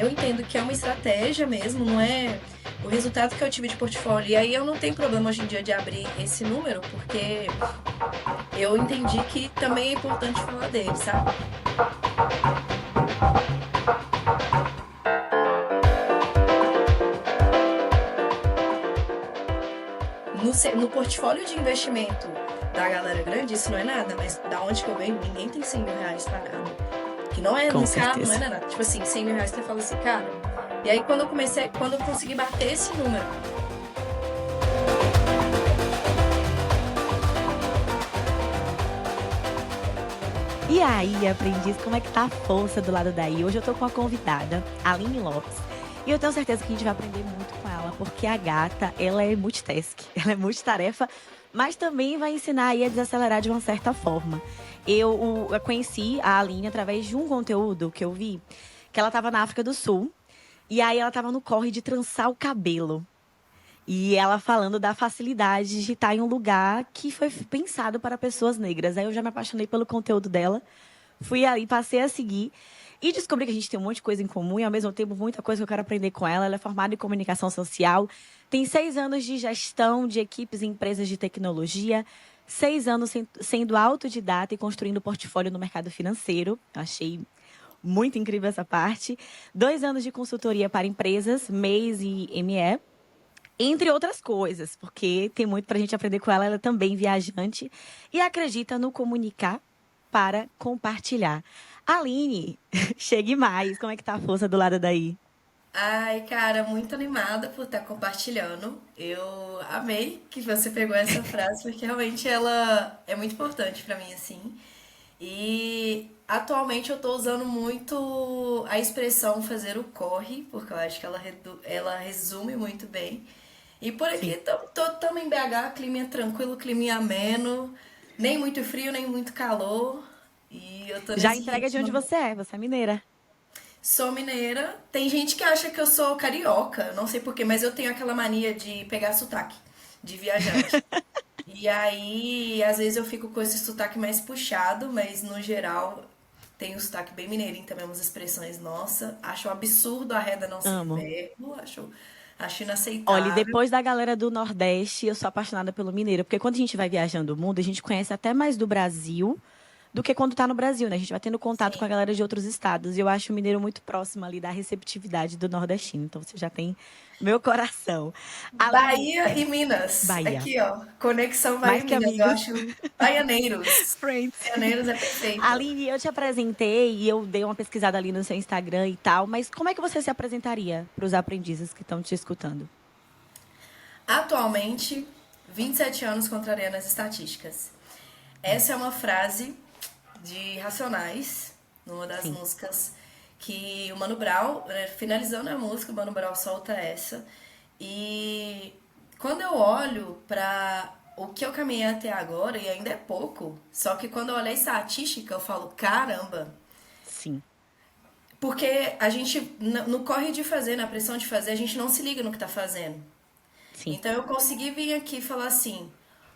eu entendo que é uma estratégia mesmo, não é o resultado que eu tive de portfólio. E aí eu não tenho problema hoje em dia de abrir esse número, porque eu entendi que também é importante falar dele, sabe? No portfólio de investimento da galera grande, isso não é nada, mas da onde que eu venho, ninguém tem 100 mil reais parado. Que não é Com no carro, não é certeza. nada. Tipo assim, 100 mil reais, você fala assim, cara. E aí quando eu consegui bater esse número, E aí, aprendiz, como é que tá a força do lado daí? Hoje eu tô com uma convidada, Aline Lopes, e eu tenho certeza que a gente vai aprender muito com ela, porque a gata, ela é multitask, ela é multitarefa, mas também vai ensinar aí a desacelerar de uma certa forma. Eu conheci a Aline através de um conteúdo que eu vi, que ela tava na África do Sul, e aí ela tava no corre de trançar o cabelo. E ela falando da facilidade de estar em um lugar que foi pensado para pessoas negras. Aí eu já me apaixonei pelo conteúdo dela. Fui ali, passei a seguir e descobri que a gente tem um monte de coisa em comum e, ao mesmo tempo, muita coisa que eu quero aprender com ela. Ela é formada em comunicação social, tem 6 anos de gestão de equipes em empresas de tecnologia, 6 anos sendo autodidata e construindo portfólio no mercado financeiro. Achei muito incrível essa parte. 2 anos de consultoria para empresas, MEIs e ME. Entre outras coisas, porque tem muito pra gente aprender com ela. Ela é também viajante e acredita no comunicar para compartilhar. Aline, chegue mais. Como é que tá a força do lado daí? ai, cara, muito animada por estar compartilhando. Eu amei que você pegou essa frase, porque realmente ela é muito importante pra mim, assim. E atualmente eu tô usando muito a expressão fazer o corre, porque eu acho que ela resume muito bem. E por aqui Sim. tamo em BH, clima tranquilo, clima ameno, nem muito frio, nem muito calor. E eu tô Já nesse entrega de onde ritmo. você é mineira. Sou mineira. Tem gente que acha que eu sou carioca, não sei porquê, mas eu tenho aquela mania de pegar sotaque de viajante. E aí, às vezes eu fico com esse sotaque mais puxado, mas no geral tem um sotaque bem mineirinho também, umas expressões, nossa, acho um absurdo a reda não ser Amo. verbo, acho Olha, e inaceitável. depois da galera do Nordeste, eu sou apaixonada pelo mineiro, porque quando a gente vai viajando o mundo, a gente conhece até mais do Brasil do que quando tá no Brasil, né? A gente vai tendo contato com a Sim. galera de outros estados. E eu acho o mineiro muito próximo ali da receptividade do nordestino. Então você já tem meu coração. Aline, Bahia e Minas. Bahia. Aqui, ó. Conexão Bahia Mais e que Minas. Eu amigos. acho baianeiros. Friends. Baianeiros é perfeito. Aline, eu te apresentei e eu dei uma pesquisada ali no seu Instagram e tal, mas como é que você se apresentaria para os aprendizes que estão te escutando? Atualmente, 27 anos contrariando as estatísticas. Essa é uma frase de Racionais, numa das Sim, músicas que o Mano Brown, finalizando a música, o Mano Brown solta essa. E quando eu olho para o que eu caminhei até agora, e ainda é pouco, só que quando eu olho a estatística, eu falo, caramba, sim, porque a gente, no corre de fazer, na pressão de fazer, a gente não se liga no que tá fazendo. sim, Então eu consegui vir aqui e falar assim: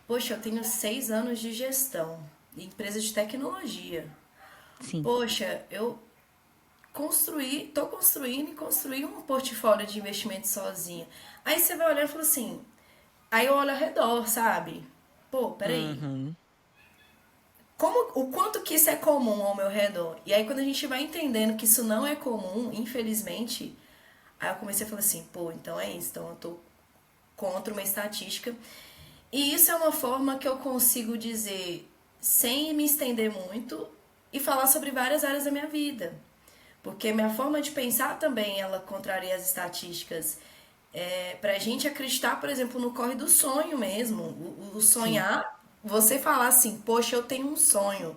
poxa, eu tenho 6 anos de gestão, em empresa de tecnologia. sim. Poxa, eu tô construindo e construí um portfólio de investimento sozinha. Aí você vai olhar e fala assim: aí eu olho ao redor, sabe? Pô, peraí. Uhum. O quanto que isso é comum ao meu redor? E aí quando a gente vai entendendo que isso não é comum, infelizmente, aí eu comecei a falar assim, pô, então é isso. Então eu tô contra uma estatística. E isso é uma forma que eu consigo dizer sem me estender muito e falar sobre várias áreas da minha vida. Porque minha forma de pensar também, ela contraria as estatísticas. Pra gente acreditar, por exemplo, no corre do sonho mesmo. O Sim, sonhar, você falar assim, poxa, eu tenho um sonho,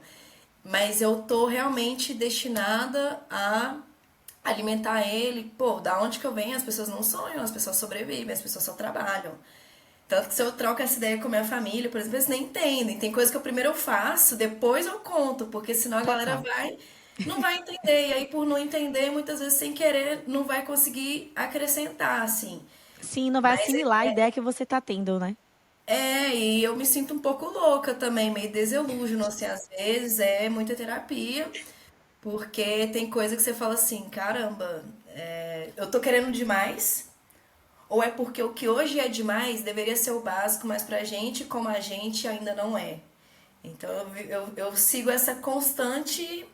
mas eu tô realmente destinada a alimentar ele. Pô, da onde que eu venho? As pessoas não sonham, as pessoas sobrevivem, as pessoas só trabalham. Tanto que se eu troco essa ideia com a minha família, por exemplo, eles nem entendem. Tem coisa que eu primeiro eu faço, depois eu conto, porque senão a galera total. não vai entender. E aí, por não entender, muitas vezes sem querer, não vai conseguir acrescentar, assim. Sim, não vai Mas assimilar a ideia que você tá tendo, né? e eu me sinto um pouco louca também, meio desilúsiono, assim, às vezes, é muita terapia. Porque tem coisa que você fala assim, caramba, eu tô querendo demais, ou é porque o que hoje é demais deveria ser o básico, mas pra gente, como a gente, ainda não é. Então eu sigo essa constante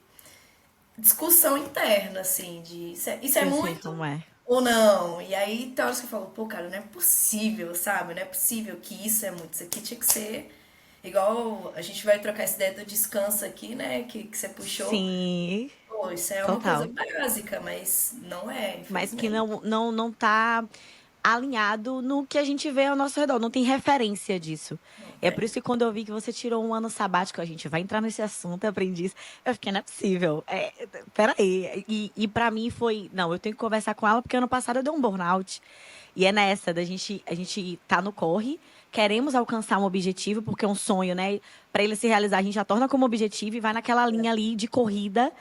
discussão interna, assim, de isso é Eu sei muito como é. ou não? E aí tem horas que eu falo, pô, cara, não é possível, sabe? Não é possível que isso é muito. Isso aqui tinha que ser. Igual a gente vai trocar essa ideia do descanso aqui, né? Que você puxou. Sim, Pô, isso é uma coisa total. básica, mas não é, Mas que infelizmente. não tá alinhado no que a gente vê ao nosso redor, não tem referência disso. Não É por tem. isso que quando eu vi que você tirou um ano sabático, a gente vai entrar nesse assunto, aprendiz, eu fiquei, não é possível. Peraí. E pra mim foi, não, eu tenho que conversar com ela porque ano passado eu dei um burnout. E é nessa, a gente tá no corre, queremos alcançar um objetivo, porque é um sonho, né? Pra ele se realizar, a gente já torna como objetivo e vai naquela linha ali de corrida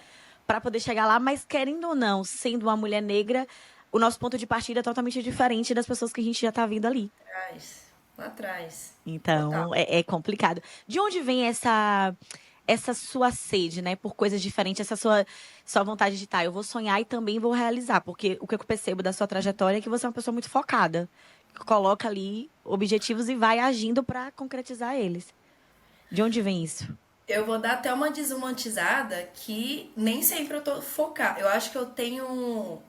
para poder chegar lá, mas querendo ou não, sendo uma mulher negra, o nosso ponto de partida é totalmente diferente das pessoas que a gente já tá vendo ali. Atrás. Lá atrás. Total. Então, é complicado. De onde vem essa sua sede, né, por coisas diferentes, essa sua vontade de, tá, eu vou sonhar e também vou realizar, porque o que eu percebo da sua trajetória é que você é uma pessoa muito focada, que coloca ali objetivos e vai agindo para concretizar eles. De onde vem isso? Eu vou dar até uma desromantizada que nem sempre eu tô focada. Eu acho que eu tenho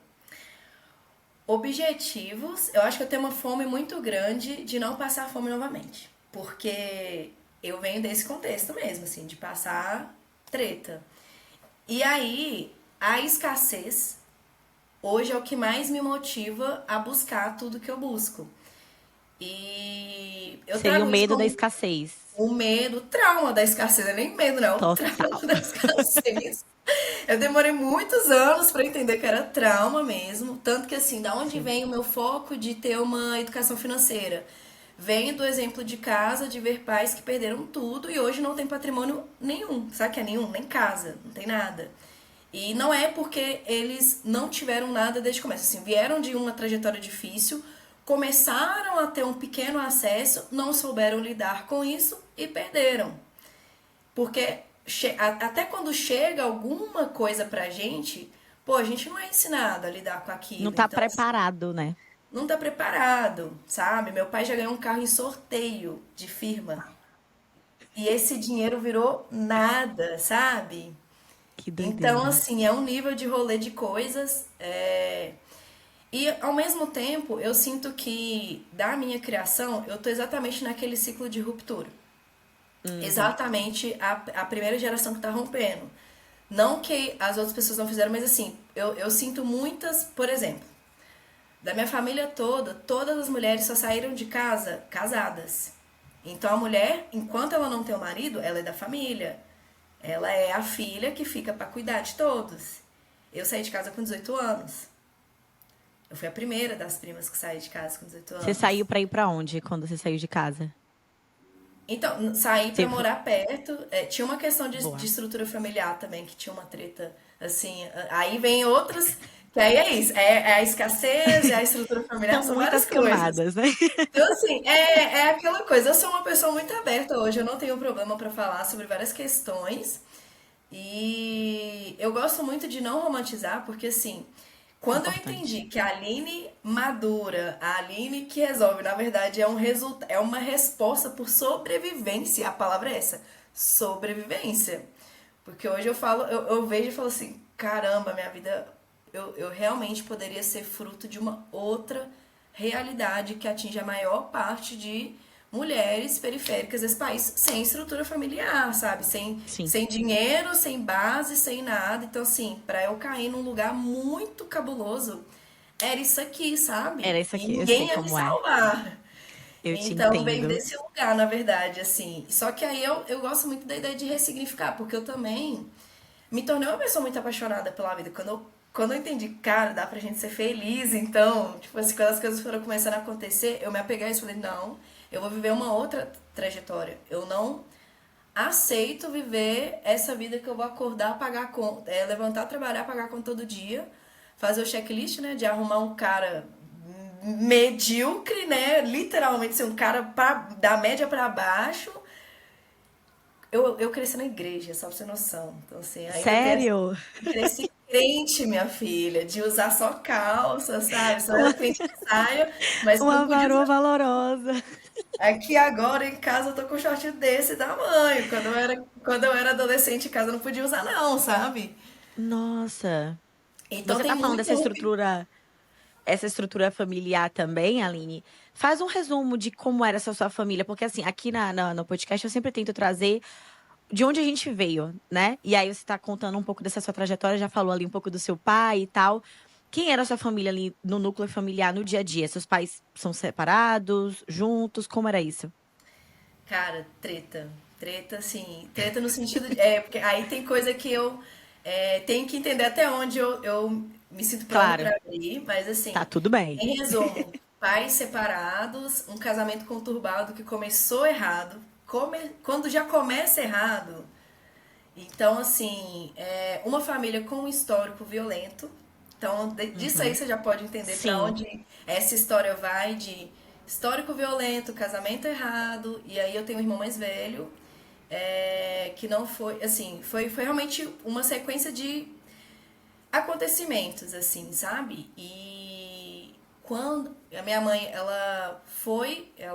objetivos. Eu acho que eu tenho uma fome muito grande de não passar fome novamente. Porque eu venho desse contexto mesmo, assim, de passar treta. E aí, a escassez hoje é o que mais me motiva a buscar tudo que eu busco. E eu Seria o trago isso medo da como escassez. o medo, o trauma da escassez. Não é nem medo, não, é o trauma Total. da escassez. Eu demorei muitos anos para entender que era trauma mesmo. Tanto que, assim, da onde Sim. vem o meu foco de ter uma educação financeira? Vem do exemplo de casa, de ver pais que perderam tudo e hoje não tem patrimônio nenhum. Sabe que é nenhum? Nem casa, não tem nada. E não é porque eles não tiveram nada desde o começo. Assim, vieram de uma trajetória difícil, começaram a ter um pequeno acesso, não souberam lidar com isso e perderam. Porque até quando chega alguma coisa pra gente, pô, a gente não é ensinado a lidar com Não aquilo. tá Então, assim, preparado, né? não tá preparado, sabe? Meu pai já ganhou um carro em sorteio de firma. E esse dinheiro virou nada, sabe? Que Então, doideira. assim, é um nível de rolê de coisas. E, ao mesmo tempo, eu sinto que, da minha criação, eu tô exatamente naquele ciclo de ruptura. Uhum. Exatamente a primeira geração que tá rompendo. Não que as outras pessoas não fizeram, mas assim, eu sinto muitas, por exemplo, da minha família toda, todas as mulheres só saíram de casa casadas. Então a mulher, enquanto ela não tem o marido, ela é da família. Ela é a filha que fica pra cuidar de todos. Eu saí de casa com 18 anos. Eu fui a primeira das primas que saí de casa com 18 Você anos. saiu pra ir pra onde quando você saiu de casa? Então, saí pra Você foi... morar perto. Tinha uma questão de Boa. estrutura familiar também, que tinha uma treta, assim. Aí vem outras, que aí é isso. É a escassez, é a estrutura familiar, São são várias muitas coisas. camadas, né? Então, assim, é aquela coisa. Eu sou uma pessoa muito aberta hoje, eu não tenho problema pra falar sobre várias questões. E eu gosto muito de não romantizar, porque assim, quando eu Importante. entendi que a Aline madura, a Aline que resolve, na verdade é um resultado, é uma resposta por sobrevivência, a palavra é essa, sobrevivência. Porque hoje eu falo, eu vejo e falo assim, caramba, minha vida, eu realmente poderia ser fruto de uma outra realidade que atinge a maior parte de mulheres periféricas desse país sem estrutura familiar, sabe? Sim. Sem dinheiro, sem base, sem nada. Então, assim, pra eu cair num lugar muito cabuloso, era isso aqui, sabe? Era isso E aqui, eu sei ninguém ia me como é. salvar. Eu te Então, vem entendo. desse lugar, na verdade, assim. Só que aí eu gosto muito da ideia de ressignificar, porque eu também me tornei uma pessoa muito apaixonada pela vida. Quando eu entendi, cara, dá pra gente ser feliz, então, tipo assim, quando as coisas foram começando a acontecer, eu me apeguei e falei, não, eu vou viver uma outra trajetória. Eu não aceito viver essa vida que eu vou acordar, pagar conta, levantar, trabalhar, pagar conta todo dia, fazer o checklist, né, de arrumar um cara medíocre, né, literalmente ser um cara da média pra baixo, eu cresci na igreja, só pra você ter noção. Então, assim, ainda tem essa. Sério? Cresci crente, minha filha, de usar só calça, sabe? Só era Uma, crente de saia, mas não uma podia varoa usar. valorosa. Aqui agora em casa eu tô com short desse tamanho. Quando eu era adolescente em casa eu não podia usar, não, sabe? Nossa. Então Você tem tá falando muito. essa estrutura familiar também, Aline? Faz um resumo de como era essa sua família, porque assim, aqui no podcast eu sempre tento trazer de onde a gente veio, né? E aí você tá contando um pouco dessa sua trajetória, já falou ali um pouco do seu pai e tal. Quem era a sua família ali no núcleo familiar, no dia a dia? Seus pais são separados, juntos? Como era isso? Cara, treta. Treta, assim. Treta no sentido de. Porque aí tem coisa que eu tenho que entender até onde eu me sinto pronta Claro, pra abrir, mas tá assim, tudo bem. em resumo, pais separados, um casamento conturbado que começou errado. Quando já começa errado, então, assim, uma família com um histórico violento. Então, disso aí Uhum. você já pode entender para Sim. onde essa história vai de histórico violento, casamento errado. E aí eu tenho um irmão mais velho, que não foi, assim, foi realmente uma sequência de acontecimentos, assim, sabe? E quando a minha mãe, ela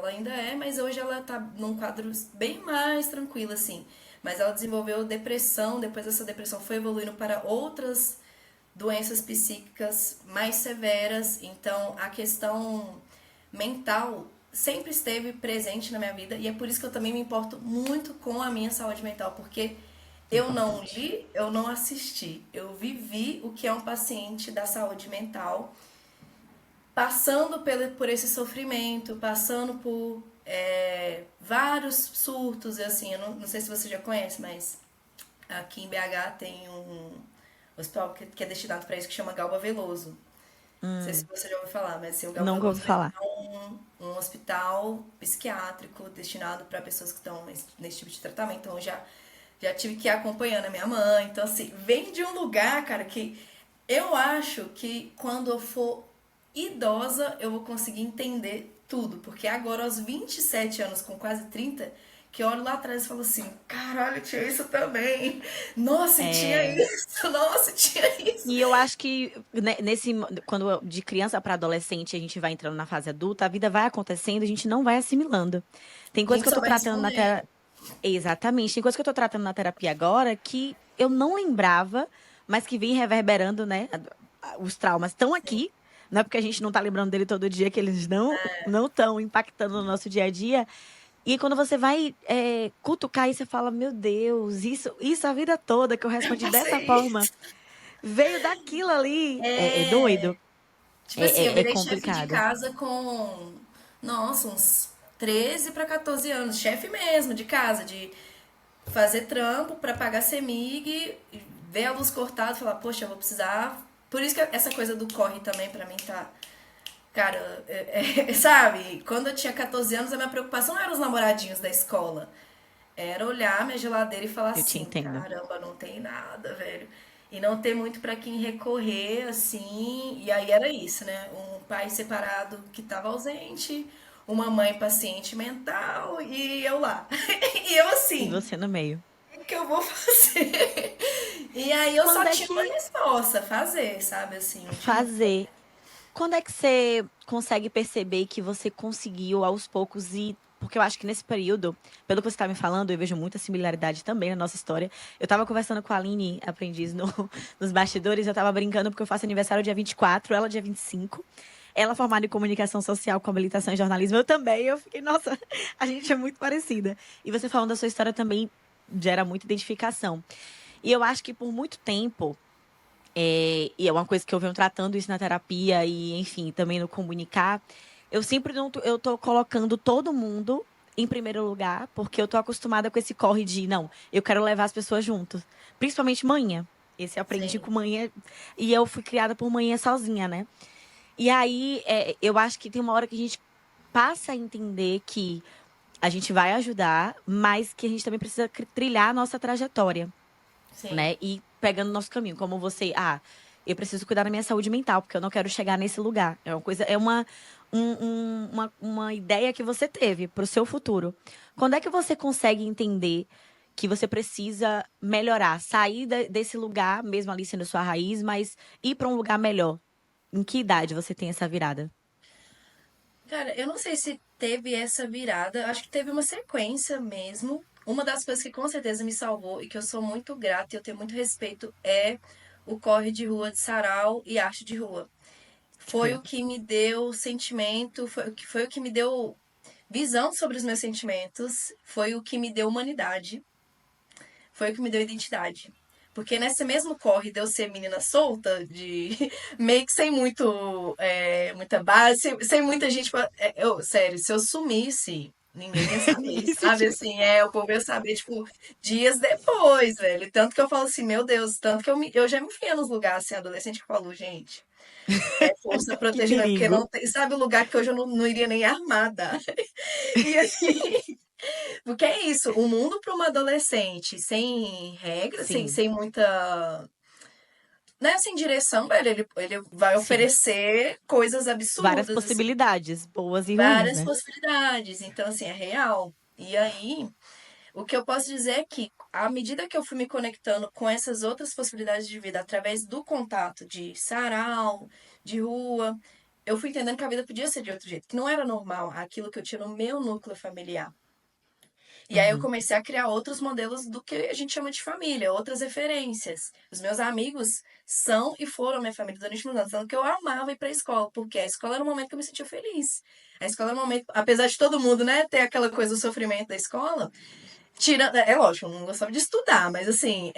ainda é, mas hoje ela tá num quadro bem mais tranquilo, assim. Mas ela desenvolveu depressão, depois essa depressão foi evoluindo para outras doenças psíquicas mais severas. Então, a questão mental sempre esteve presente na minha vida e é por isso que eu também me importo muito com a minha saúde mental, porque eu não Importante. li, eu não assisti, eu vivi o que é um paciente da saúde mental, passando por esse sofrimento, passando por vários surtos, assim, eu não sei se você já conhece, mas aqui em BH tem um hospital que é destinado para isso, que chama Galba Veloso. Não sei se Hum, você já ouviu falar, mas assim, o Galba nunca ouvi Veloso é falar. um hospital psiquiátrico destinado para pessoas que estão nesse tipo de tratamento. Então, eu já tive que ir acompanhando a minha mãe. Então, assim, vem de um lugar, cara, que eu acho que quando eu for idosa, eu vou conseguir entender tudo. Porque agora, aos 27 anos, com quase 30 que eu olho lá atrás e falo assim, caralho, tinha isso também. Nossa, e tinha É. isso. Nossa, tinha isso. E eu acho que quando de criança para adolescente a gente vai entrando na fase adulta, a vida vai acontecendo, a gente não vai assimilando. Tem A coisa gente que eu só tô vai tratando na respondendo. terapia. Exatamente, tem coisa que eu tô tratando na terapia agora que eu não lembrava, mas que vem reverberando, né? Os traumas estão Sim. aqui. Não é porque a gente não tá lembrando dele todo dia que eles não estão impactando no nosso dia a dia. E quando você vai cutucar e você fala, meu Deus, isso a vida toda que eu Eu respondi dessa passei forma. isso. Veio daquilo ali. É É, doido. tipo assim, eu É virei chefe de complicado. casa com, nossa, uns 13 para 14 anos. Chefe mesmo, de casa, de fazer trampo para pagar CEMIG, ver a luz cortada e falar, poxa, eu vou precisar. Por isso que essa coisa do corre também pra mim tá. Cara, sabe? Quando eu tinha 14 anos, a minha preocupação não era os namoradinhos da escola. Era olhar minha geladeira e falar Eu te assim, entendo. caramba, não tem nada, velho. E não ter muito pra quem recorrer, assim. E aí era isso, né? Um pai separado que tava ausente, uma mãe paciente mental e eu lá. E eu E assim, você no meio. o que eu vou fazer? E aí eu Quando só é tinha uma que resposta, fazer, sabe? Assim, não tinha muito. fazer? Quando é que você consegue perceber que você conseguiu aos poucos ir? Porque eu acho que nesse período, pelo que você está me falando, eu vejo muita similaridade também na nossa história. Eu estava conversando com a Aline, aprendiz, nos bastidores, eu estava brincando porque eu faço aniversário dia 24, ela dia 25. Ela formada em comunicação social com habilitação em jornalismo, eu também. Eu fiquei, nossa, a gente é muito parecida. E você falando da sua história também gera muita identificação. E eu acho que por muito tempo, e é uma coisa que eu venho tratando isso na terapia e, enfim, também no comunicar. Eu sempre não tô, eu tô colocando todo mundo em primeiro lugar, porque eu tô acostumada com esse corre de, não, eu quero levar as pessoas juntos. Principalmente manhã. Esse eu aprendi Sim, com manhã. E eu fui criada por manhã sozinha, né? E aí, eu acho que tem uma hora que a gente passa a entender que a gente vai ajudar, mas que a gente também precisa trilhar a nossa trajetória, sim. né? E pegando o nosso caminho, como você, eu preciso cuidar da minha saúde mental, porque eu não quero chegar nesse lugar. É uma coisa, uma ideia que você teve para o seu futuro. Quando é que você consegue entender que você precisa melhorar, sair desse lugar, mesmo ali sendo sua raiz, mas ir para um lugar melhor? Em que idade você tem essa virada? Cara, eu não sei se teve essa virada, acho que teve uma sequência mesmo. Uma das coisas que com certeza me salvou e que eu sou muito grata e eu tenho muito respeito é o corre de rua de Sarau e arte de rua. Foi o Tipo, que me deu sentimento, foi o que me deu visão sobre os meus sentimentos, foi o que me deu humanidade, foi o que me deu identidade. Porque nesse mesmo corre de eu ser menina solta, de meio que sem muita base, sem muita gente. Sério, se eu sumisse, ninguém ia saber, ninguém sabe? sentiu. Assim, o povo ia saber, tipo, dias depois, velho. Tanto que eu falo assim, meu Deus, tanto que eu já me via nos lugares, assim, adolescente, que eu falo, gente, força Que protegendo, porque não perigo. tem, sabe o lugar que hoje eu não iria nem armada. E assim, porque é isso, o mundo para uma adolescente sem regra, Sim, sem muita. Né, sem direção, velho, ele vai sim. oferecer coisas Várias absurdas, assim, possibilidades, boas e ruins, várias né? possibilidades. Então, assim, é real. E aí, o que eu posso dizer é que, à medida que eu fui me conectando com essas outras possibilidades de vida, através do contato de sarau, de rua, eu fui entendendo que a vida podia ser de outro jeito, que não era normal aquilo que eu tinha no meu núcleo familiar. E aí eu Uhum. comecei a criar outros modelos do que a gente chama de família, outras referências. Os meus amigos são e foram minha família durante muitos anos, tanto que eu amava ir para a escola, porque a escola era um momento que eu me sentia feliz. A escola era um momento, apesar de todo mundo, né, ter aquela coisa do sofrimento da escola, tirando, é lógico, eu não gostava de estudar, mas assim,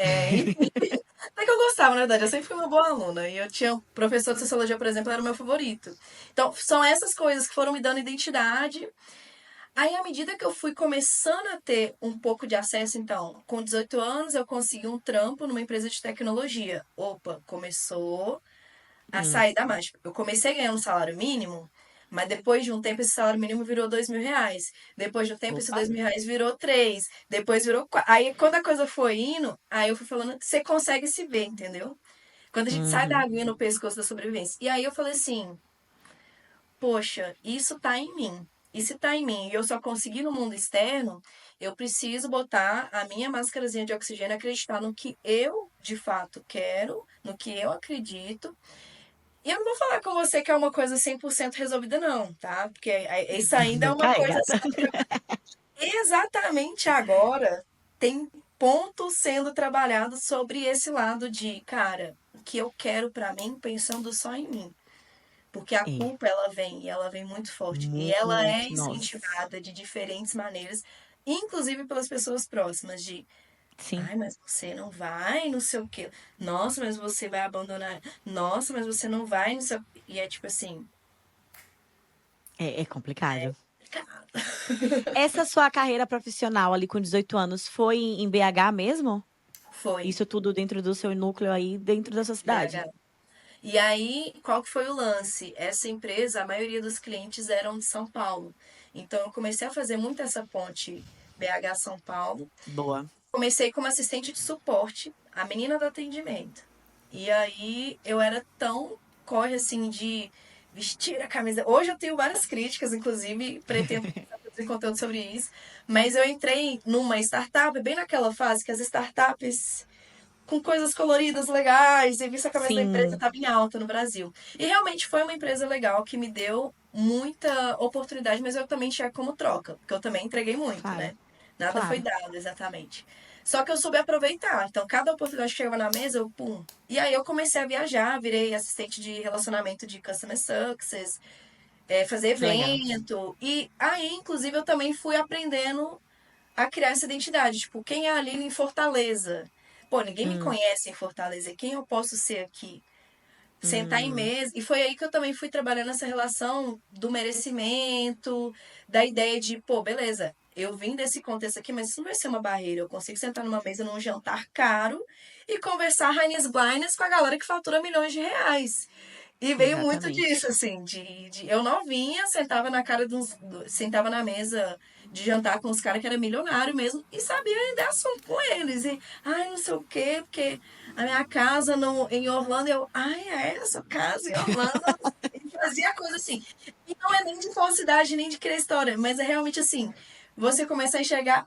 até que eu gostava, na verdade, eu sempre fui uma boa aluna, e eu tinha um professor de sociologia, por exemplo, era o meu favorito. Então, são essas coisas que foram me dando identidade. Aí, à medida que eu fui começando a ter um pouco de acesso, então, com 18 anos, eu consegui um trampo numa empresa de tecnologia. Opa, começou a Hum. sair da mágica. Eu comecei ganhando um salário mínimo, mas depois de um tempo esse salário mínimo virou R$ 2.000. Depois de um tempo esse Opa. R$ 2.000 virou 3. Depois virou 4. Aí, quando a coisa foi indo, aí eu fui falando, você consegue se ver, entendeu? Quando a gente sai da Uhum. aguinha no pescoço da sobrevivência. E aí eu falei assim, poxa, isso tá em mim. E se tá em mim e eu só conseguir no mundo externo, eu preciso botar a minha máscarazinha de oxigênio e acreditar no que eu de fato quero, no que eu acredito. E eu não vou falar com você que é uma coisa 100% resolvida, não, tá? Porque isso ainda é uma Nunca é, coisa gata. assim. Exatamente agora tem pontos sendo trabalhados sobre esse lado de, cara, o que eu quero pra mim pensando só em mim. Porque a É, culpa, ela vem, e ela vem muito forte. E ela é muito, nossa. incentivada de diferentes maneiras, inclusive pelas pessoas próximas, de, Sim, ai, mas você não vai, não sei o quê. Nossa, mas você vai abandonar. Nossa, mas você não vai, não sei o quê. E é tipo assim, é complicado. cara, Essa sua carreira profissional ali com 18 anos foi em BH mesmo? foi, Isso tudo dentro do seu núcleo aí, dentro da sua cidade? BH. E aí, qual que foi o lance? Essa empresa, a maioria dos clientes eram de São Paulo. Então, eu comecei a fazer muito essa ponte BH-São Paulo. Boa. Comecei como assistente de suporte, a menina do atendimento. E aí eu era tão corre assim de vestir a camisa. Hoje eu tenho várias críticas, inclusive pretendo fazer conteúdo sobre isso. Mas eu entrei numa startup, bem naquela fase que as startups com coisas coloridas legais, e vi se a cabeça da empresa Sim, estava em alta no Brasil. E realmente foi uma empresa legal que me deu muita oportunidade, mas eu também tinha como troca, porque eu também entreguei muito, claro, né? Nada foi claro. dado exatamente. Só que eu soube aproveitar. Então, cada oportunidade que chegava na mesa, eu pum. E aí eu comecei a viajar, virei assistente de relacionamento de customer success, fazer Legal. evento. E aí, inclusive, eu também fui aprendendo a criar essa identidade. Tipo, quem é a Lili em Fortaleza? Pô, ninguém me Hum, conhece em Fortaleza. Quem eu posso ser aqui? Sentar em hum, mesa. E foi aí que eu também fui trabalhando essa relação do merecimento, da ideia de, pô, beleza, eu vim desse contexto aqui, mas isso não vai ser uma barreira. Eu consigo sentar numa mesa num jantar caro e conversar Heinz Blindness com a galera que fatura milhões de reais. E veio muito exatamente. disso, assim, eu novinha, sentava na cara sentava na mesa de jantar com os caras que era milionário mesmo e sabia ainda assunto com eles. E, ai, não sei o quê, porque a minha casa em Orlando, eu, ai, é essa casa em Orlando? E fazia coisa assim. E não é nem de falsidade, nem de criar história, mas é realmente assim. você começa a enxergar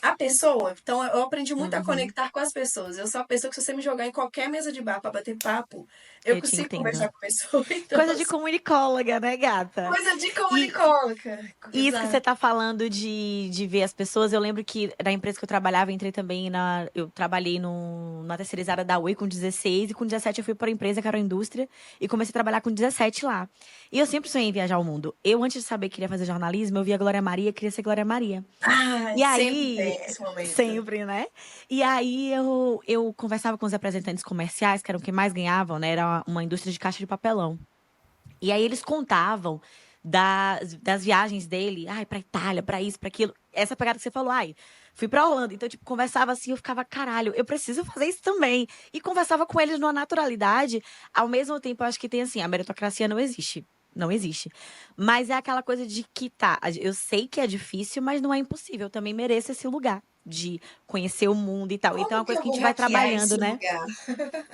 a pessoa. Então, eu aprendi muito a Uhum. conectar com as pessoas. Eu sou a pessoa que, se você me jogar em qualquer mesa de bar pra bater papo, eu Eu te consigo entendo. conversar com a pessoa. Então, Coisa de assim, comunicóloga, né, gata? coisa de E comunicóloga. isso que você Exato. tá falando de ver as pessoas, eu lembro que na empresa que eu trabalhava, entrei também eu trabalhei na terceirizada da Oi com 16 e com 17 eu fui para a empresa que era a indústria e comecei a trabalhar com 17 lá. E eu sempre sonhei em viajar o mundo. Eu, antes de saber que queria fazer jornalismo, eu via Glória Maria, queria ser Glória Maria. Ai, E sempre aí, tem esse momento. sempre, né? E aí eu conversava com os representantes comerciais, que eram quem mais ganhavam, né? Era uma indústria de caixa de papelão. E aí eles contavam das viagens dele, ai, pra Itália, pra isso, pra aquilo. Essa pegada que você falou, ai, fui pra Holanda. Então, tipo, conversava assim, eu ficava, caralho, eu preciso fazer isso também. E conversava com eles numa naturalidade. Ao mesmo tempo, eu acho que tem assim, a meritocracia não existe. Não existe. Mas é aquela coisa de que tá, eu sei que é difícil, mas não é impossível. Eu também mereço esse lugar de conhecer o mundo e tal. Então é Como uma que coisa eu que a vou gente vai hackear trabalhando, esse né? lugar?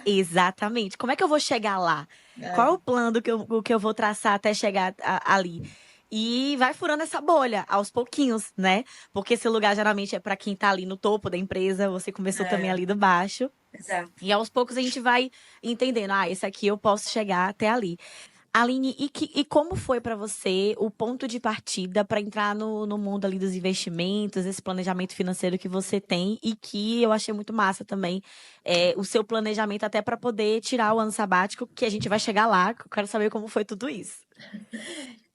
Exatamente. Como é que eu vou chegar lá? Qual é É, o plano que eu vou traçar até chegar ali? E vai furando essa bolha aos pouquinhos, né? Porque esse lugar geralmente é para quem tá ali no topo da empresa, você começou também é, ali do baixo. exato. E aos poucos a gente vai entendendo, esse aqui eu posso chegar até ali. Aline, e como foi para você o ponto de partida para entrar no mundo ali dos investimentos, esse planejamento financeiro que você tem e que eu achei muito massa também, o seu planejamento até para poder tirar o ano sabático, que a gente vai chegar lá, que eu quero saber como foi tudo isso.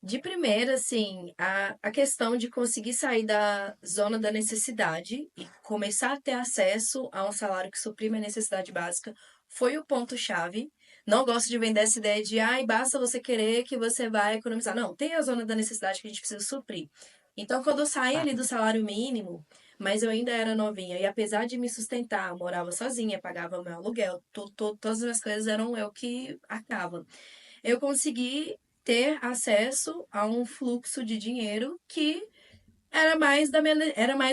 De primeira, assim, a questão de conseguir sair da zona da necessidade e começar a ter acesso a um salário que suprime a necessidade básica foi o ponto-chave. Não gosto de vender essa ideia de, ai, basta você querer que você vai economizar. Não, tem a zona da necessidade que a gente precisa suprir. Então, quando eu saí ali Claro. do salário mínimo, mas eu ainda era novinha, e apesar de me sustentar, morava sozinha, pagava meu aluguel, todas as minhas coisas eram eu que arcava. Eu consegui ter acesso a um fluxo de dinheiro que era mais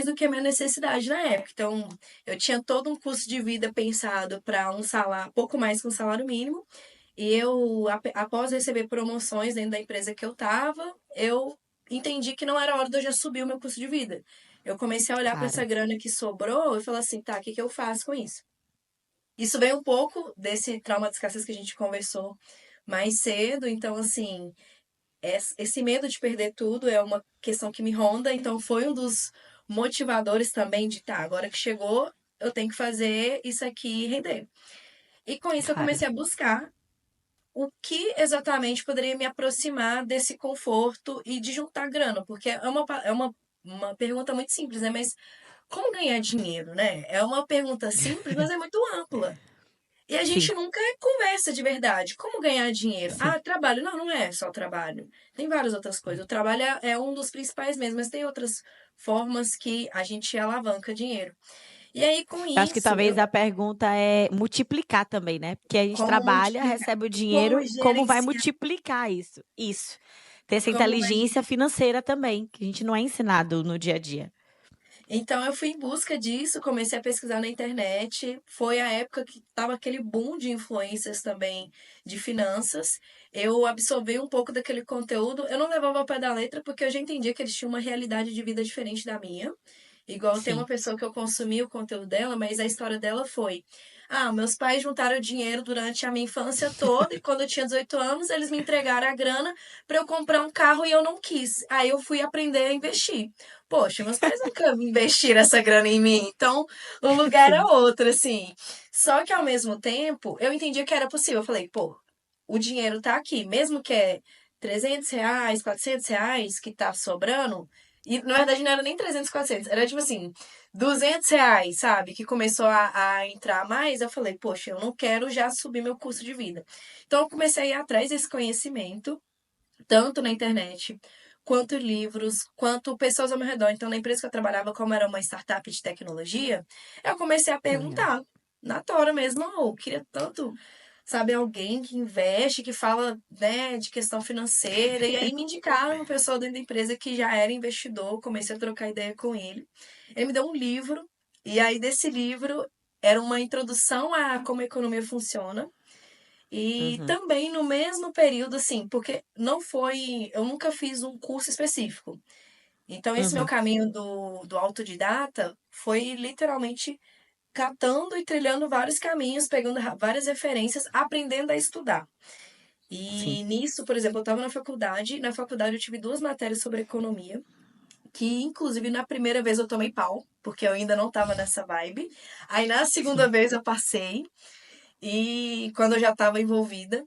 do que a minha necessidade na época. Então, eu tinha todo um custo de vida pensado para um salário, pouco mais que um salário mínimo, e eu, após receber promoções dentro da empresa que eu estava, eu entendi que não era hora de eu já subir o meu custo de vida. Eu comecei a olhar para essa Claro. grana que sobrou e falar assim, tá, o que que eu faço com isso? Isso veio um pouco desse trauma de escassez que a gente conversou mais cedo, então assim, esse medo de perder tudo é uma questão que me ronda, então foi um dos motivadores também de, tá, agora que chegou, eu tenho que fazer isso aqui render. E com isso eu Claro. comecei a buscar o que exatamente poderia me aproximar desse conforto e de juntar grana, porque uma pergunta muito simples, né? Mas como ganhar dinheiro, né? É uma pergunta simples, mas é muito ampla. E a Sim, gente nunca conversa de verdade. Como ganhar dinheiro? sim. Ah, trabalho. Não, não é só trabalho. Tem várias outras coisas. O trabalho é um dos principais mesmo, mas tem outras formas que a gente alavanca dinheiro. E aí, com Eu acho que isso, talvez a pergunta é multiplicar também, né? Porque a gente como trabalha, multiplicar? recebe o Como dinheiro, como vai gerenciar? multiplicar isso? Isso. Ter essa Como vai inteligência financeira também, que a gente não é ensinado no dia a dia. Então eu fui em busca disso, comecei a pesquisar na internet. Foi a época que estava aquele boom de influências também de finanças. Eu absorvi um pouco daquele conteúdo. Eu não levava ao pé da letra porque eu já entendia que eles tinham uma realidade de vida diferente da minha. Igual tem uma Sim. pessoa que eu consumi o conteúdo dela, mas a história dela foi: ah, meus pais juntaram dinheiro durante a minha infância toda e quando eu tinha 18 anos, eles me entregaram a grana para eu comprar um carro e eu não quis. Aí eu fui aprender a investir. Poxa, meus pais nunca investiram essa grana em mim, então o lugar era Sim. outro, assim. Só que ao mesmo tempo, eu entendia que era possível. Eu falei, pô, o dinheiro tá aqui, mesmo que é R$ 300, R$ 400 que tá sobrando, e na verdade não era nem 300, 400, era tipo assim, R$ 200, sabe? Que começou a entrar mais. Eu falei, poxa, eu não quero já subir meu custo de vida. Então eu comecei a ir atrás desse conhecimento, tanto na internet, quanto livros, quanto pessoas ao meu redor. Então, na empresa que eu trabalhava, como era uma startup de tecnologia, eu comecei a Que legal. perguntar, na tora mesmo, eu queria tanto saber alguém que investe, que fala, né, de questão financeira, e aí me indicaram uma pessoa dentro da empresa que já era investidor, comecei a trocar ideia com ele. Ele me deu um livro, e aí desse livro era uma introdução a como a economia funciona, e Uhum. também no mesmo período, assim, porque não foi. Eu nunca fiz um curso específico. Então, esse meu Uhum. caminho do autodidata foi literalmente catando e trilhando vários caminhos, pegando várias referências, aprendendo a estudar. Sim. E nisso, por exemplo, eu estava na faculdade eu tive duas matérias sobre economia, que inclusive na primeira vez eu tomei pau, porque eu ainda não estava nessa vibe. Aí na segunda Sim. vez eu passei, e quando eu já estava envolvida.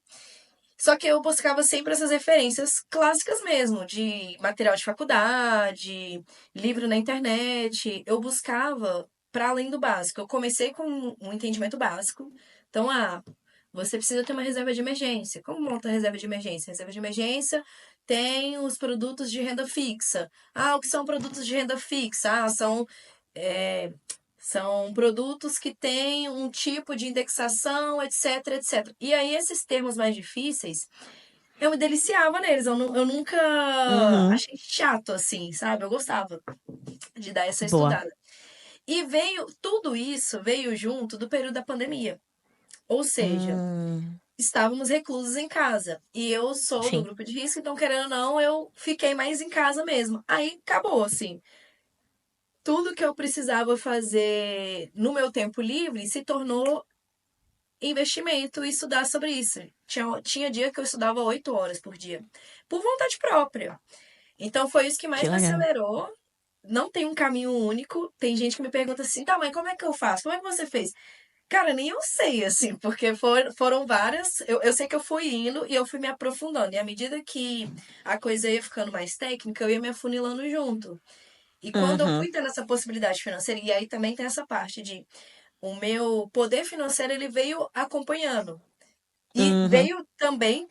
Só que eu buscava sempre essas referências clássicas mesmo, de material de faculdade, livro na internet. Eu buscava para além do básico. Eu comecei com um entendimento básico. Então, você precisa ter uma reserva de emergência. Como monta a reserva de emergência? Reserva de emergência tem os produtos de renda fixa. O que são produtos de renda fixa? É, são produtos que têm um tipo de indexação, etc, etc. E aí, esses termos mais difíceis, eu me deliciava neles. Eu nunca Uhum. achei chato, assim, sabe? Eu gostava de dar essa Boa. estudada. E tudo isso veio junto do período da pandemia. Ou seja, Hum, estávamos reclusos em casa. E eu sou do sim. grupo de risco, então, querendo ou não, eu fiquei mais em casa mesmo. Aí acabou, assim. Tudo que eu precisava fazer no meu tempo livre se tornou investimento e estudar sobre isso. Tinha dia que eu estudava 8 horas por dia, por vontade própria. Então foi isso que mais Que me legal. acelerou. Não tem um caminho único. Tem gente que me pergunta assim, tá, mas como é que eu faço? Como é que você fez? Cara, nem eu sei, assim, porque foram várias. Eu sei que eu fui indo e eu fui me aprofundando. E à medida que a coisa ia ficando mais técnica, eu ia me afunilando junto. E quando eu fui Uhum. tendo essa possibilidade financeira, e aí também tem essa parte de o meu poder financeiro ele veio acompanhando. E Uhum. veio também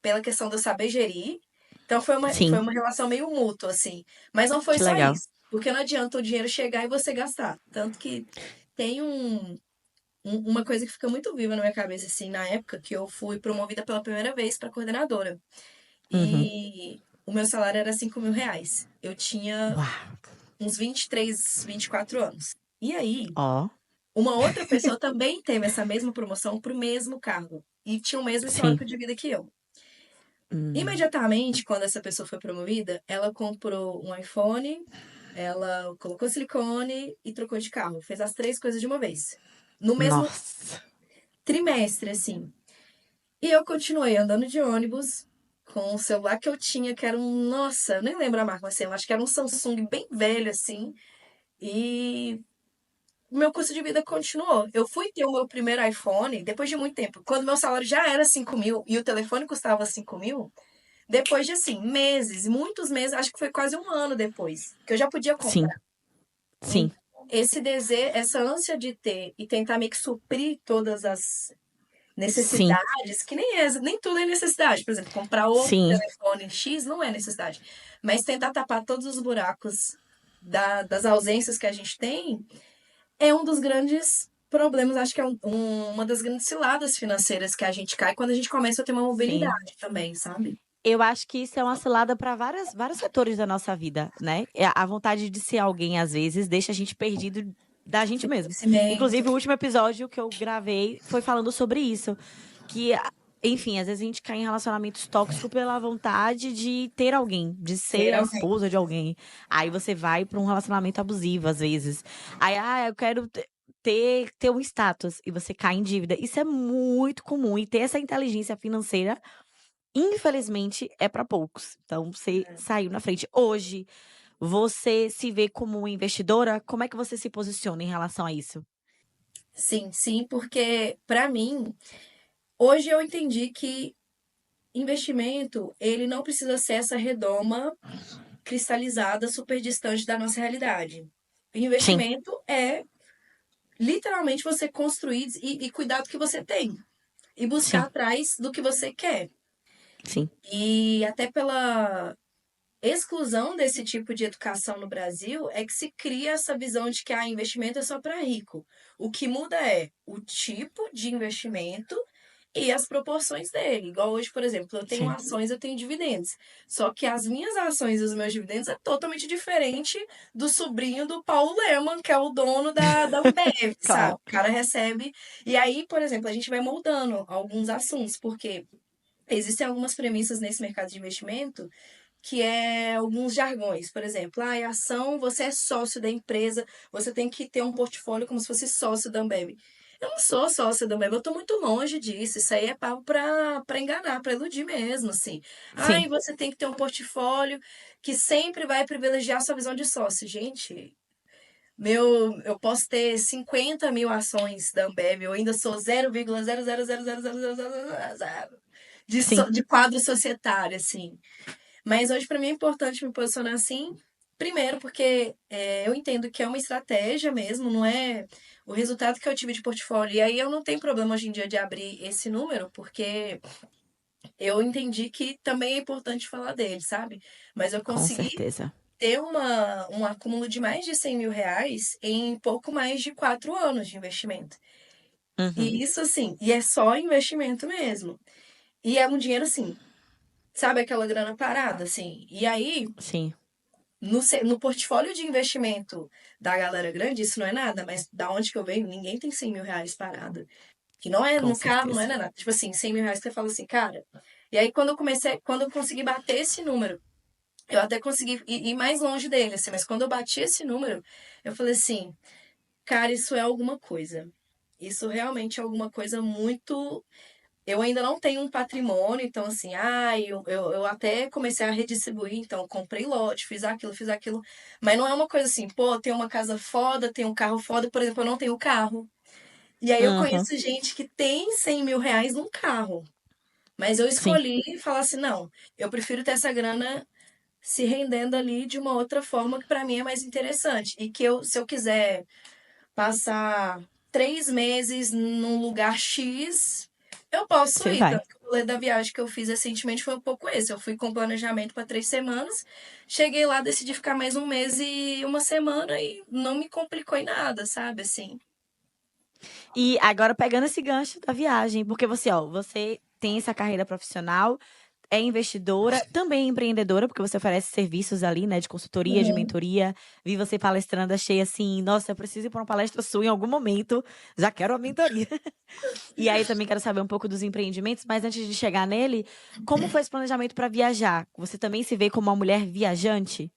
pela questão de eu saber gerir. Então foi Sim. uma relação meio mútua, assim. Mas não foi Que só legal. isso. Porque não adianta o dinheiro chegar e você gastar. Tanto que tem uma coisa que fica muito viva na minha cabeça, assim, na época que eu fui promovida pela primeira vez para coordenadora. Uhum. E o meu salário era R$ 5.000. Eu tinha Uau. uns 24 anos. E aí, Ó. uma outra pessoa também teve essa mesma promoção para o mesmo cargo e tinha o mesmo histórico Sim. de vida que eu. Hum. Imediatamente, quando essa pessoa foi promovida, ela comprou um iPhone, ela colocou silicone e trocou de carro. Fez as três coisas de uma vez. No mesmo Nossa. trimestre, assim. E eu continuei andando de ônibus com o celular que eu tinha, que era um. Nossa, eu nem lembro a marca, mas assim, eu acho que era um Samsung bem velho, assim. E meu custo de vida continuou. Eu fui ter o meu primeiro iPhone depois de muito tempo. Quando meu salário já era 5.000 e o telefone custava 5.000, depois de assim, meses, muitos meses, acho que foi quase um ano depois, que eu já podia Sim. comprar. Sim. Esse desejo, essa ânsia de ter e tentar meio que suprir todas as Sim. necessidades, que nem tudo é necessidade. Por exemplo, comprar o Sim. telefone X não é necessidade. Mas tentar tapar todos os buracos das ausências que a gente tem é um dos grandes problemas, acho que é uma das grandes ciladas financeiras que a gente cai quando a gente começa a ter uma Sim. mobilidade também, sabe? Eu acho que isso é uma cilada para vários setores da nossa vida, né? A vontade de ser alguém, às vezes, deixa a gente perdido da gente mesmo. Crescimento. Inclusive, o último episódio que eu gravei foi falando sobre isso. Que, enfim, às vezes a gente cai em relacionamentos tóxicos pela vontade de ter alguém, de ser Ter a alguém. esposa de alguém. Aí você vai para um relacionamento abusivo, às vezes. Aí, eu quero ter um status e você cai em dívida. Isso é muito comum. E ter essa inteligência financeira infelizmente, é para poucos. Então, você saiu na frente. Hoje, você se vê como uma investidora? Como é que você se posiciona em relação a isso? Sim, sim, porque para mim, hoje eu entendi que investimento, ele não precisa ser essa redoma cristalizada super distante da nossa realidade. Sim, Investimento é literalmente você construir e cuidar do que você tem e buscar sim, atrás do que você quer. sim, E até pela exclusão desse tipo de educação no Brasil é que se cria essa visão de que investimento é só para rico. O que muda é o tipo de investimento e as proporções dele. Igual hoje, por exemplo, eu tenho sim. ações, eu tenho dividendos. Só que as minhas ações e os meus dividendos é totalmente diferente do sobrinho do Paulo Leman, que é o dono da Ambev, sabe? Claro. O cara recebe. E aí, por exemplo, a gente vai moldando alguns assuntos, porque existem algumas premissas nesse mercado de investimento que é alguns jargões. Por exemplo, a ação, você é sócio da empresa, você tem que ter um portfólio como se fosse sócio da Ambev. Eu não sou sócia da Ambev, eu tô muito longe disso. Isso aí é pago pra enganar, pra iludir mesmo, assim. Sim, E você tem que ter um portfólio que sempre vai privilegiar sua visão de sócio. Gente, eu posso ter 50 mil ações da Ambev, eu ainda sou 0,0000000 sim, de quadro societário, assim. Mas hoje, para mim, é importante me posicionar assim. Primeiro, porque eu entendo que é uma estratégia mesmo, não é o resultado que eu tive de portfólio. E aí eu não tenho problema hoje em dia de abrir esse número, porque eu entendi que também é importante falar dele, sabe? Mas eu com consegui certeza. ter um acúmulo de mais de 100 mil reais em pouco mais de 4 anos de investimento. Uhum, E isso, assim, e é só investimento mesmo. E é um dinheiro, assim, sabe aquela grana parada, assim? E aí, sim, no portfólio de investimento da galera grande, isso não é nada, mas da onde que eu venho, ninguém tem 100 mil reais parado. Que não é, com no carro, não é certeza. nada. Tipo assim, 100 mil reais que você fala assim, cara. E aí, quando eu consegui bater esse número, eu até consegui ir mais longe dele, assim, mas quando eu bati esse número, eu falei assim, cara, isso é alguma coisa. Isso realmente é alguma coisa muito. Eu ainda não tenho um patrimônio, então assim, eu até comecei a redistribuir, então comprei lote, fiz aquilo, mas não é uma coisa assim, pô, tem uma casa foda, tem um carro foda, por exemplo, eu não tenho carro. E aí eu Uhum, conheço gente que tem 100 mil reais num carro, mas eu sim, escolhi falar assim, não, eu prefiro ter essa grana se rendendo ali de uma outra forma que para mim é mais interessante. E que se eu quiser passar 3 meses num lugar X, eu posso você ir. vai. Tanto que o rolê da viagem que eu fiz recentemente foi um pouco esse. Eu fui com planejamento para 3 semanas, cheguei lá, decidi ficar mais um mês e uma semana e não me complicou em nada, sabe? Assim. E agora pegando esse gancho da viagem, porque você tem essa carreira profissional, é investidora, também é empreendedora, porque você oferece serviços ali, né, de consultoria, de Uhum. mentoria. Vi você palestrando, achei assim, nossa, eu preciso ir para uma palestra sua em algum momento, já quero uma mentoria. E aí também quero saber um pouco dos empreendimentos, mas antes de chegar nele, como foi esse planejamento para viajar? Você também se vê como uma mulher viajante?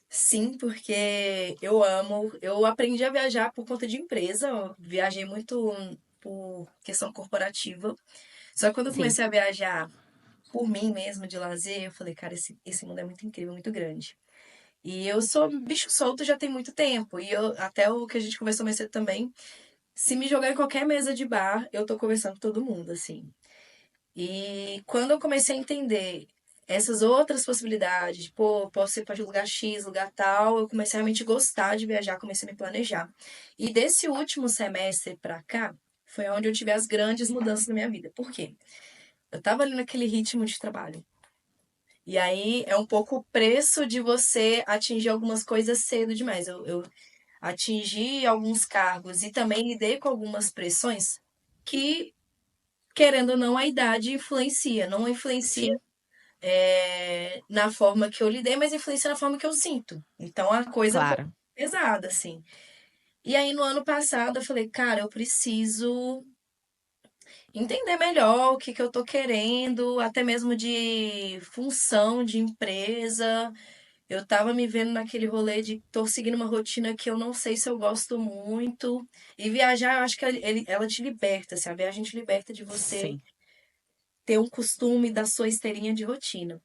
Sim, porque eu amo. Eu aprendi a viajar por conta de empresa. Eu viajei muito por questão corporativa. Só que quando eu Sim. comecei a viajar por mim mesma, de lazer, eu falei, cara, esse mundo é muito incrível, muito grande. E eu sou bicho solto já tem muito tempo. E eu, até o que a gente conversou mais cedo também, se me jogar em qualquer mesa de bar, eu tô conversando com todo mundo, assim. E quando eu comecei a entender essas outras possibilidades, pô, posso ir para lugar X, lugar tal, eu comecei a realmente gostar de viajar, comecei a me planejar. E desse último semestre pra cá, foi onde eu tive as grandes mudanças na minha vida. Por quê? Eu tava ali naquele ritmo de trabalho. E aí é um pouco o preço de você atingir algumas coisas cedo demais. Eu atingi alguns cargos e também lidei com algumas pressões que, querendo ou não, a idade influencia. Não influencia Sim, na forma que eu lidei, mas influencia na forma que eu sinto. Então a coisa é um pouco claro. pesada, assim. E aí no ano passado eu falei, cara, eu preciso entender melhor o que que eu tô querendo, até mesmo de função de empresa. Eu tava me vendo naquele rolê de tô seguindo uma rotina que eu não sei se eu gosto muito. E viajar, eu acho que ela te liberta, assim, a viagem te liberta de você Sim. ter um costume da sua esteirinha de rotina.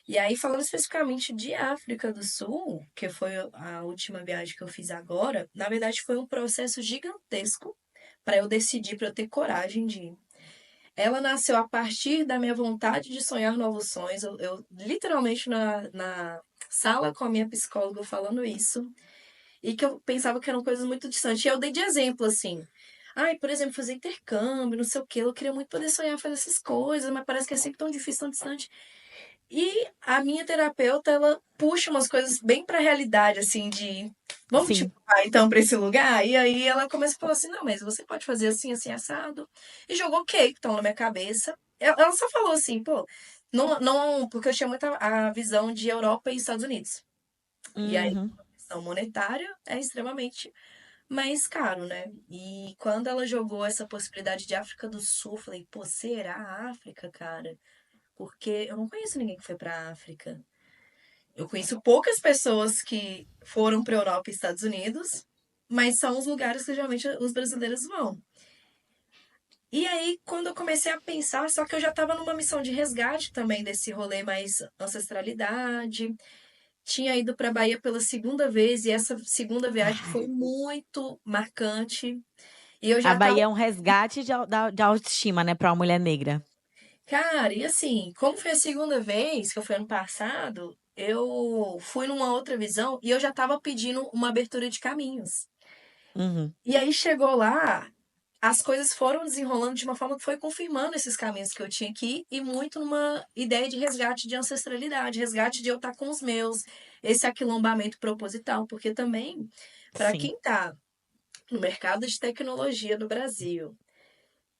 E aí, falando especificamente de África do Sul, que foi a última viagem que eu fiz agora, na verdade foi um processo gigantesco para eu decidir, para eu ter coragem de ir. Ela nasceu a partir da minha vontade de sonhar novos sonhos. Eu literalmente na sala com a minha psicóloga falando isso, e que eu pensava que eram coisas muito distantes. E eu dei de exemplo, assim. Por exemplo, fazer intercâmbio, não sei o quê. Eu queria muito poder sonhar fazer essas coisas, mas parece que é sempre tão difícil, tão distante. E a minha terapeuta, ela puxa umas coisas bem pra realidade, assim, de vamos te Sim. levar então pra esse lugar? E aí ela começa a falar assim: não, mas você pode fazer assim, assim, assado. E jogou cake, então, na minha cabeça. Ela só falou assim, pô, não, não, porque eu tinha muita a visão de Europa e Estados Unidos. E aí, Uhum. a questão monetária é extremamente mais caro, né? E quando ela jogou essa possibilidade de África do Sul, eu falei, pô, será a África, cara? Porque eu não conheço ninguém que foi pra África. Eu conheço poucas pessoas que foram para Europa e Estados Unidos, mas são os lugares que geralmente os brasileiros vão. E aí, quando eu comecei a pensar, só que eu já estava numa missão de resgate também desse rolê mais ancestralidade. Tinha ido para Bahia pela segunda vez e essa segunda viagem foi Ai, muito marcante. E eu a já tava, Bahia é um resgate de autoestima, né, para uma mulher negra. cara, e assim, como foi a segunda vez, que eu fui ano passado, eu fui numa outra visão e eu já tava pedindo uma abertura de caminhos. Uhum. E aí chegou lá, as coisas foram desenrolando de uma forma que foi confirmando esses caminhos que eu tinha aqui e muito numa ideia de resgate de ancestralidade, resgate de eu estar com os meus, esse aquilombamento proposital, porque também, para Sim, quem está no mercado de tecnologia do Brasil,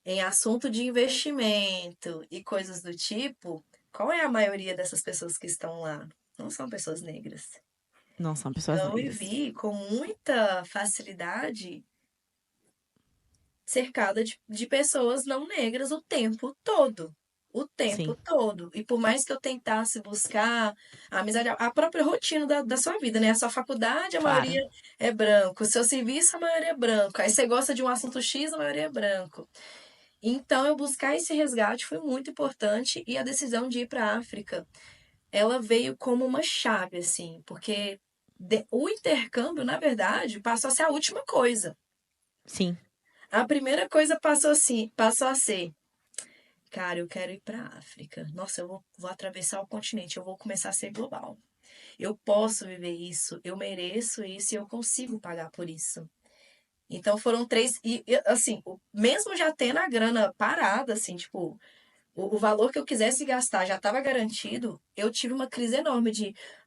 em assunto de investimento e coisas do tipo, qual é a maioria dessas pessoas que estão lá? Não são pessoas negras. não são pessoas Então, eu negras. vi com muita facilidade cercada de pessoas não negras o tempo todo. O tempo Sim, todo. E por mais que eu tentasse buscar a amizade, a própria rotina da sua vida, né? A sua faculdade, a maioria claro. é branco. O seu serviço, a maioria é branco. Aí você gosta de um assunto X, a maioria é branco. Então, eu buscar esse resgate foi muito importante. E a decisão de ir para a África, ela veio como uma chave, assim. Porque o intercâmbio, na verdade, passou a ser a última coisa. Sim. A primeira coisa passou a ser, cara, eu quero ir para a África. Nossa, vou atravessar o continente, eu vou começar a ser global. Eu posso viver isso, eu mereço isso e eu consigo pagar por isso. Então foram três, assim, mesmo já tendo a grana parada, assim, tipo, o valor que eu quisesse gastar já estava garantido, eu tive uma crise enorme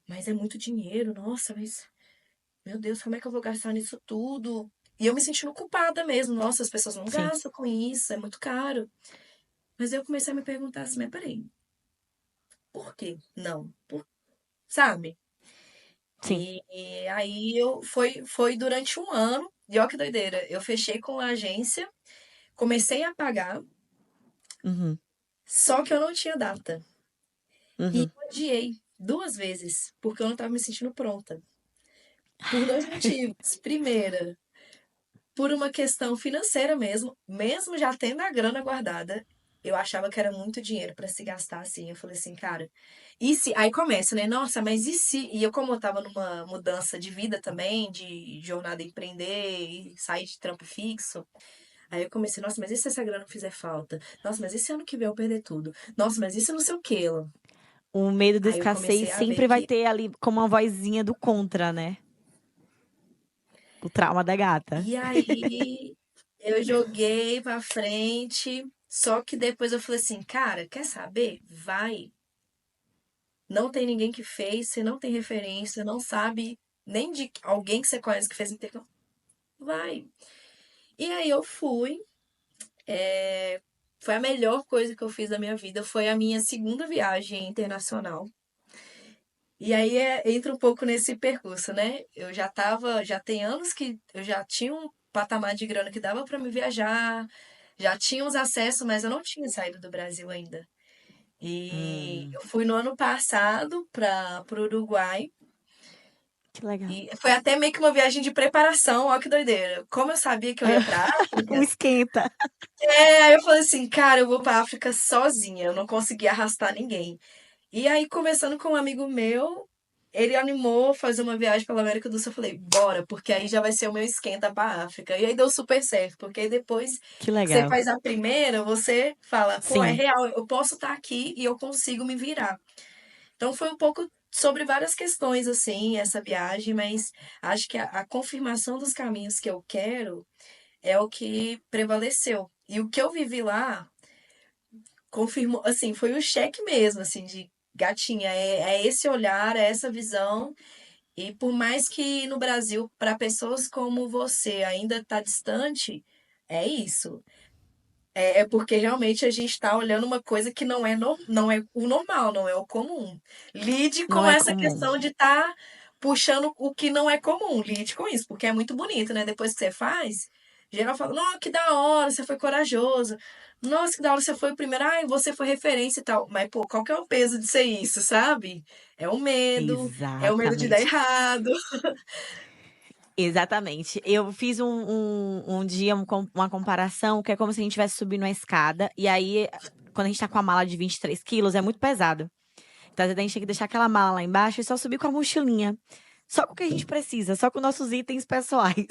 mas é muito dinheiro, nossa, mas meu Deus, como é que eu vou gastar nisso tudo? E eu me sentindo culpada mesmo. Nossa, as pessoas não Sim, gastam com isso, é muito caro. Mas eu comecei a me perguntar assim, mas peraí, por quê? Não, sabe? sim. E aí foi durante um ano, e olha que doideira, eu fechei com a agência, comecei a pagar, Uhum, só que eu não tinha data. E uhum. eu adiei duas vezes, porque eu não estava me sentindo pronta. Por dois motivos. Primeira, por uma questão financeira mesmo, mesmo já tendo a grana guardada, eu achava que era muito dinheiro para se gastar assim. Eu falei assim, cara, e se. Aí começa, né? Nossa, mas e se. E eu, como eu tava numa mudança de vida também, de jornada empreender e sair de trampo fixo, aí eu comecei, nossa, mas e se essa grana não fizer falta? Nossa, mas e se ano que vem eu perder tudo? Nossa, mas isso não sei o quê. O medo da Aí eu escassez comecei a ver sempre vai que. ter ali como uma vozinha do contra, né? O trauma da gata. E aí eu joguei pra frente. Só que depois eu falei assim, cara, quer saber? Vai. Não tem ninguém que fez, você não tem referência, não sabe nem de alguém que você conhece que fez intercâmbio. Vai. E aí eu fui. Foi a melhor coisa que eu fiz da minha vida. Foi a minha segunda viagem internacional. E aí entra um pouco nesse percurso, né? Eu já tava, já tem anos que eu já tinha um patamar de grana que dava para me viajar, já tinha os acessos, mas eu não tinha saído do Brasil ainda. E Hum, eu fui no ano passado para o Uruguai. que legal. E foi até meio que uma viagem de preparação, ó que doideira. Como eu sabia que eu ia pra O África, esquenta. aí eu falei assim, cara, eu vou pra África sozinha, eu não consegui arrastar ninguém. E aí, conversando com um amigo meu, ele animou fazer uma viagem pela América do Sul. Eu falei, bora, porque aí já vai ser o meu esquenta pra África. E aí deu super certo, porque aí depois Que que você legal. faz a primeira, você fala, pô, é Sim, real, eu posso estar aqui e eu consigo me virar. Então foi um pouco sobre várias questões, assim, essa viagem, mas acho que a confirmação dos caminhos que eu quero é o que prevaleceu. E o que eu vivi lá confirmou, assim, foi o cheque mesmo, assim, de gatinha, é esse olhar, é essa visão. E por mais que no Brasil, para pessoas como você ainda está distante, é isso. É porque realmente a gente está olhando uma coisa que não é, não é o normal, não é o comum. Lide não com é essa comum. questão de estar puxando o que não é comum. Lide com isso, porque é muito bonito, né? Depois que você faz, Geral fala, nossa, que da hora, você foi corajoso. Nossa, que da hora, você foi o primeiro. Ai, você foi referência e tal. Mas, pô, qual que é o peso de ser isso, sabe? É o medo de dar Exatamente. errado. Exatamente. Eu fiz um dia uma comparação que é como se a gente estivesse subindo uma escada, e aí, quando a gente tá com a mala de 23 quilos, é muito pesado. Então, às vezes, a gente tem que deixar aquela mala lá embaixo e só subir com a mochilinha. Só com o que a gente precisa, só com nossos itens pessoais.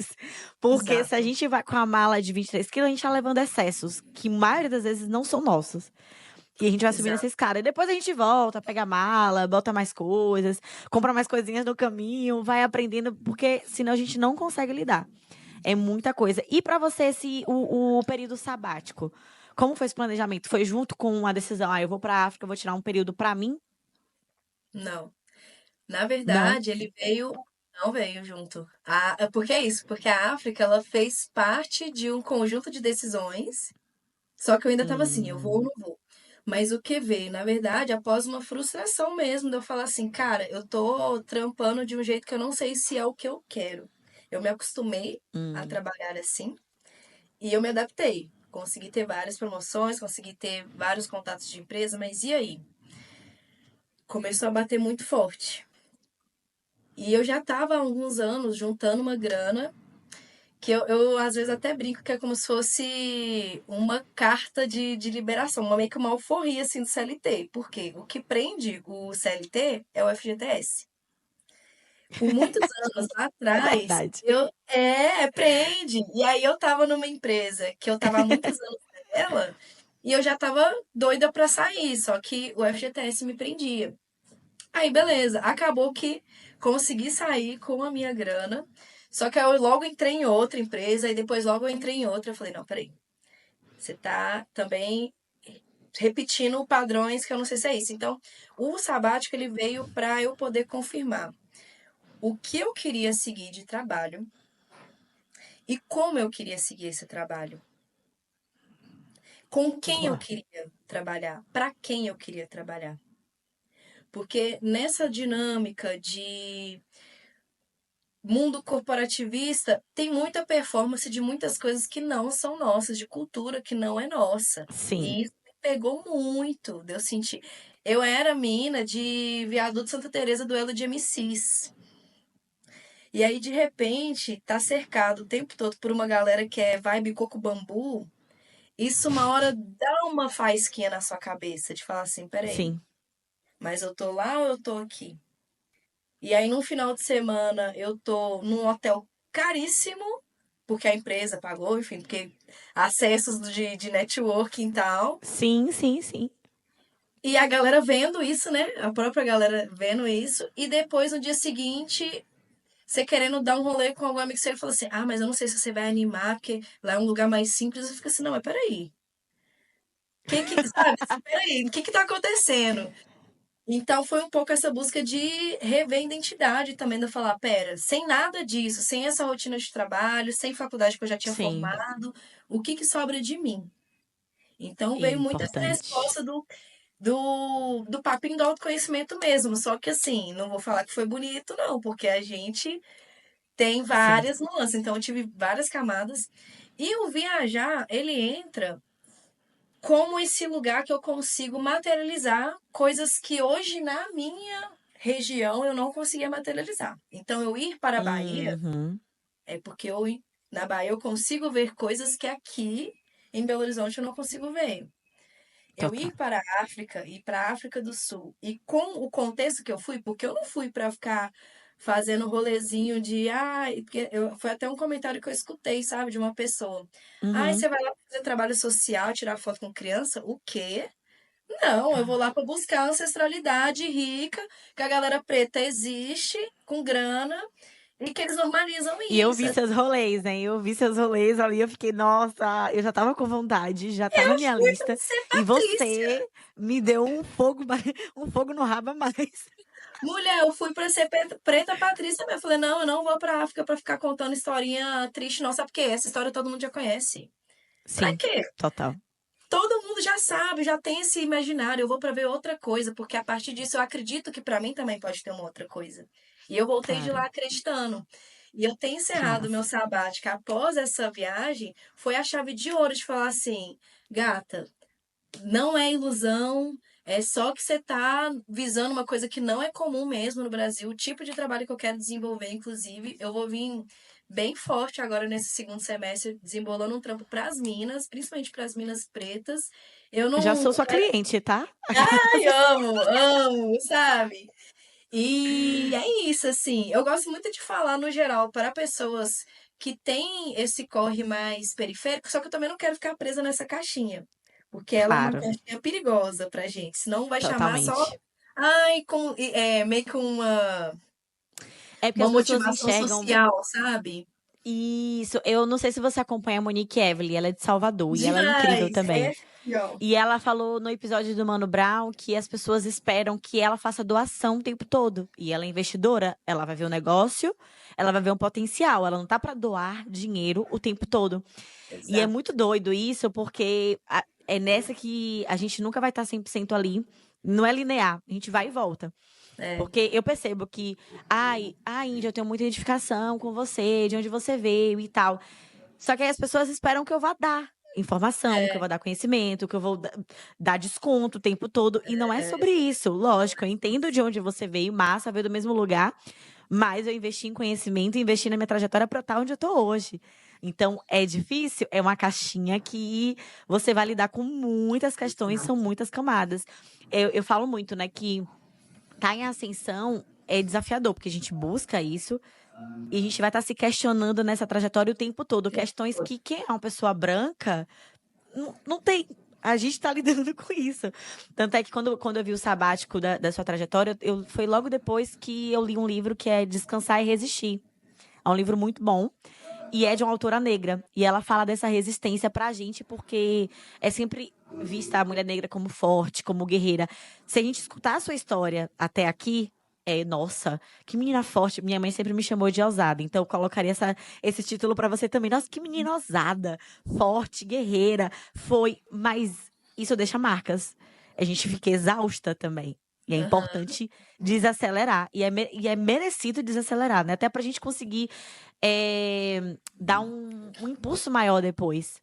Porque se a Exato, gente vai com a mala de 23 quilos, a gente tá levando excessos, que a maioria das vezes não são nossos. E a gente vai subindo essa exato. escada. E depois a gente volta, pega a mala, bota mais coisas, compra mais coisinhas no caminho, vai aprendendo, porque senão a gente não consegue lidar. É muita coisa. E pra você, o período sabático? Como foi esse planejamento? Foi junto com a decisão, eu vou pra África, eu vou tirar um período pra mim? Não. Na Não. verdade, ele veio, não veio junto. Por que isso? Porque a África, ela fez parte de um conjunto de decisões, só que eu ainda tava assim, eu vou ou Hum, não vou. Mas o que veio, na verdade, após uma frustração mesmo, de eu falar assim, cara, eu tô trampando de um jeito que eu não sei se é o que eu quero. Eu me acostumei a hum, trabalhar assim e eu me adaptei. Consegui ter várias promoções, consegui ter vários contatos de empresa, mas e aí? Começou a bater muito forte. E eu já estava há alguns anos juntando uma grana, que eu às vezes até brinco que é como se fosse uma carta de liberação, uma meio que uma alforria assim do CLT. Porque o que prende o CLT é o FGTS. Por muitos anos lá é atrás, verdade. prende. E aí eu tava numa empresa que eu tava há muitos anos nela e eu já tava doida pra sair, só que o FGTS me prendia. Aí, beleza. Acabou que consegui sair com a minha grana. Só que aí eu logo entrei em outra empresa e depois logo eu entrei em outra. Eu falei, não, peraí. Você tá também repetindo padrões que eu não sei se é isso. Então, o sabático ele veio para eu poder confirmar o que eu queria seguir de trabalho e como eu queria seguir esse trabalho. Com quem eu Boa. queria trabalhar, para quem eu queria trabalhar. Porque nessa dinâmica de mundo corporativista tem muita performance de muitas coisas que não são nossas, de cultura que não é nossa. Sim. E isso me pegou muito, de eu sentir. Eu era mina de Viaduto Santa Teresa do Elo de MCs. E aí, de repente, tá cercado o tempo todo por uma galera que é vibe coco bambu. Isso uma hora dá uma faísquinha na sua cabeça, de falar assim, peraí, Sim. mas eu tô lá ou eu tô aqui? E aí, no final de semana, eu tô num hotel caríssimo, porque a empresa pagou, enfim, porque acessos de networking e tal. Sim, sim, sim. E a galera vendo isso, né? A própria galera vendo isso. E depois, no dia seguinte, você querendo dar um rolê com algum amigo seu, ele fala assim: ah, mas eu não sei se você vai animar, porque lá é um lugar mais simples. Eu fico assim: não, mas peraí. Sabe? Peraí, o que tá acontecendo? Então foi um pouco essa busca de rever a identidade também, de eu falar, pera, sem nada disso, sem essa rotina de trabalho, sem faculdade que eu já tinha Sim. formado, o que sobra de mim? Então veio muito essa Importante. resposta do papinho do autoconhecimento mesmo. Só que assim, não vou falar que foi bonito, não, porque a gente tem Sim. várias nuances. Então eu tive várias camadas. E o viajar, ele entra como esse lugar que eu consigo materializar coisas que hoje na minha região eu não conseguia materializar. Então, eu ir para a Bahia Uhum. é porque na Bahia eu consigo ver coisas que aqui em Belo Horizonte eu não consigo ver. Eu Total. ir para a África e para a África do Sul e com o contexto que eu fui, porque eu não fui para ficar fazendo rolezinho de porque foi até um comentário que eu escutei, sabe, de uma pessoa. Ai, Uhum. você vai lá fazer trabalho social, tirar foto com criança? O quê? Não, eu vou lá para buscar a ancestralidade rica, que a galera preta existe, com grana, e que eles normalizam E eu isso. vi seus rolês, né? Eu vi seus rolês ali, eu fiquei, nossa, eu já tava com vontade, já tá na Eu minha fui para lista. ser E Patrícia. você me deu um fogo, um fogo no rabo a mais. Mulher, eu fui pra ser preta Patrícia mesmo. Eu falei, não, eu não vou pra África pra ficar contando historinha triste, não. Sabe por quê? Essa história todo mundo já conhece. Pra Sim, quê? total. Todo mundo já sabe, já tem esse imaginário. Eu vou pra ver outra coisa, porque a partir disso eu acredito que pra mim também pode ter uma outra coisa. E eu voltei de lá Claro. acreditando. E eu ter Que encerrado o meu massa. sabático após essa viagem foi a chave de ouro de falar assim, gata, não é ilusão, é só que você tá visando uma coisa que não é comum mesmo no Brasil. O tipo de trabalho que eu quero desenvolver, inclusive, eu vou vir bem forte agora nesse segundo semestre, desembolando um trampo para as minas, principalmente para as minas pretas. Eu Já não. sou sua cliente, tá? Ai, amo, amo, sabe? E é isso, assim. Eu gosto muito de falar no geral para pessoas que têm esse corre mais periférico, só que eu também não quero ficar presa nessa caixinha, porque ela é uma Claro, caixinha perigosa pra gente, senão vai chamar só, totalmente. ai, meio que É porque uma as pessoas motivação enxergam social, sabe? isso. Eu não sei se você acompanha a Monique Evelyn, ela é de Salvador e ela é incrível Demais! É também. assim, ó. E ela falou no episódio do Mano Brown que as pessoas esperam que ela faça doação o tempo todo. E ela é investidora, ela vai ver o negócio, ela vai ver um potencial, ela não tá para doar dinheiro o tempo todo. E é Exato. muito doido isso, porque é nessa que a gente nunca vai estar 100% ali. Não é linear, a gente vai e volta. É, Porque eu percebo que, Índia, eu tenho muita identificação com você, de onde você veio e tal. Só que aí as pessoas esperam que eu vá dar informação, que eu vou dar conhecimento, que eu vou dar desconto o tempo todo. E não é sobre isso. Lógico, eu entendo de onde você veio, massa, veio do mesmo lugar, mas eu investi em conhecimento, investi na minha trajetória para estar onde eu tô hoje. Então, é difícil? É uma caixinha que você vai lidar com muitas questões, são muitas camadas. Eu falo muito, né, que tá em ascensão é desafiador, porque a gente busca isso e a gente vai estar se questionando nessa trajetória o tempo todo. Questões que quem é uma pessoa branca não tem. A gente está lidando com isso. Tanto é que quando eu vi o sabático da sua trajetória, foi logo depois que eu li um livro que é Descansar e Resistir. É um livro muito bom. E é de uma autora negra. E ela fala dessa resistência pra gente, porque é sempre vista a mulher negra como forte, como guerreira. Se a gente escutar a sua história até aqui, nossa, que menina forte. Minha mãe sempre me chamou de ousada. Então eu colocaria esse título pra você também. Nossa, que menina ousada, forte, guerreira. Foi, mas isso deixa marcas. A gente fica exausta também. E é aham. importante desacelerar. E é merecido desacelerar, né? Até pra gente conseguir dar um impulso maior depois.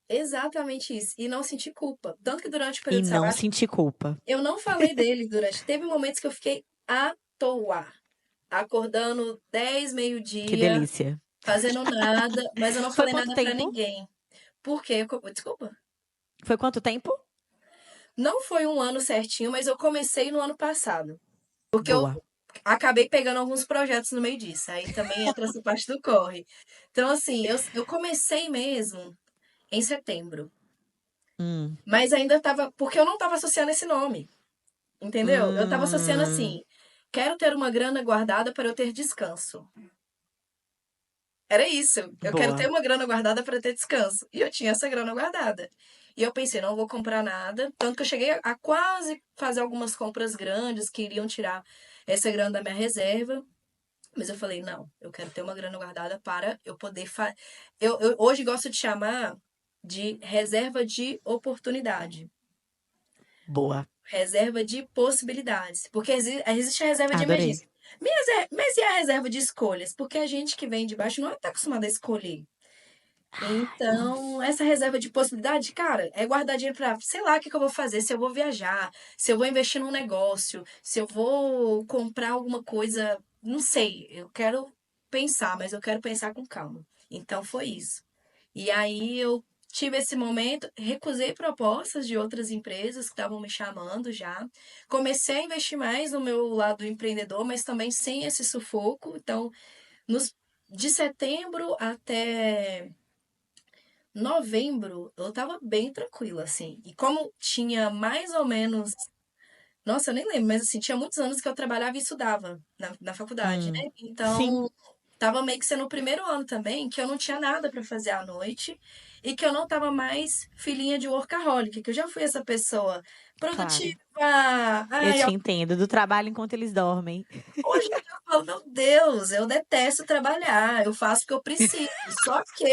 Exatamente isso. E não sentir culpa. Tanto que durante o E período não sabático, sentir culpa. eu não falei dele durante. Teve momentos que eu fiquei à toa, acordando 10, Que meio-dia, delícia. fazendo nada, mas eu não Foi falei quanto nada pra tempo? ninguém. Por quê? Desculpa. Foi quanto tempo? Não foi um ano certinho, mas eu comecei no ano passado. Porque eu Boa. acabei pegando alguns projetos no meio disso. Aí também entra essa parte do corre. Então, assim, eu comecei mesmo em setembro. Hum. Mas ainda tava. Porque eu não tava associando esse nome. Entendeu? Eu tava associando Hum. assim: quero ter uma grana guardada para eu ter descanso. Era isso. Eu quero ter Boa. uma grana guardada para ter descanso. E eu tinha essa grana guardada. E eu pensei, não vou comprar nada. Tanto que eu cheguei a quase fazer algumas compras grandes que iriam tirar essa grana da minha reserva. Mas eu falei, não, eu quero ter uma grana guardada para eu poder fazer. Eu hoje gosto de chamar de reserva de oportunidade. Boa. Reserva de possibilidades. Porque existe a reserva de Adorei. emergência. Mas e a reserva de escolhas? Porque a gente que vem de baixo não está acostumado a escolher. Então, essa reserva de possibilidade, cara, é guardar dinheiro pra, sei lá, o que que eu vou fazer, se eu vou viajar, se eu vou investir num negócio, se eu vou comprar alguma coisa, não sei, eu quero pensar, mas eu quero pensar com calma. Então foi isso. E aí eu tive esse momento, recusei propostas de outras empresas que estavam me chamando já. Comecei a investir mais no meu lado empreendedor, mas também sem esse sufoco. Então, nos, de setembro até novembro, eu tava bem tranquila, assim. E como tinha mais ou menos. Nossa, eu nem lembro, mas assim, tinha muitos anos que eu trabalhava e estudava na faculdade, Hum. né? Sim, Então, tava meio que sendo o primeiro ano também que eu não tinha nada pra fazer à noite e que eu não tava mais filhinha de workaholic, que eu já fui essa pessoa claro. produtiva. Eu Ai, te entendo. Do trabalho enquanto eles dormem. hoje em dia eu falo, meu Deus, eu detesto trabalhar, eu faço porque eu preciso. Só que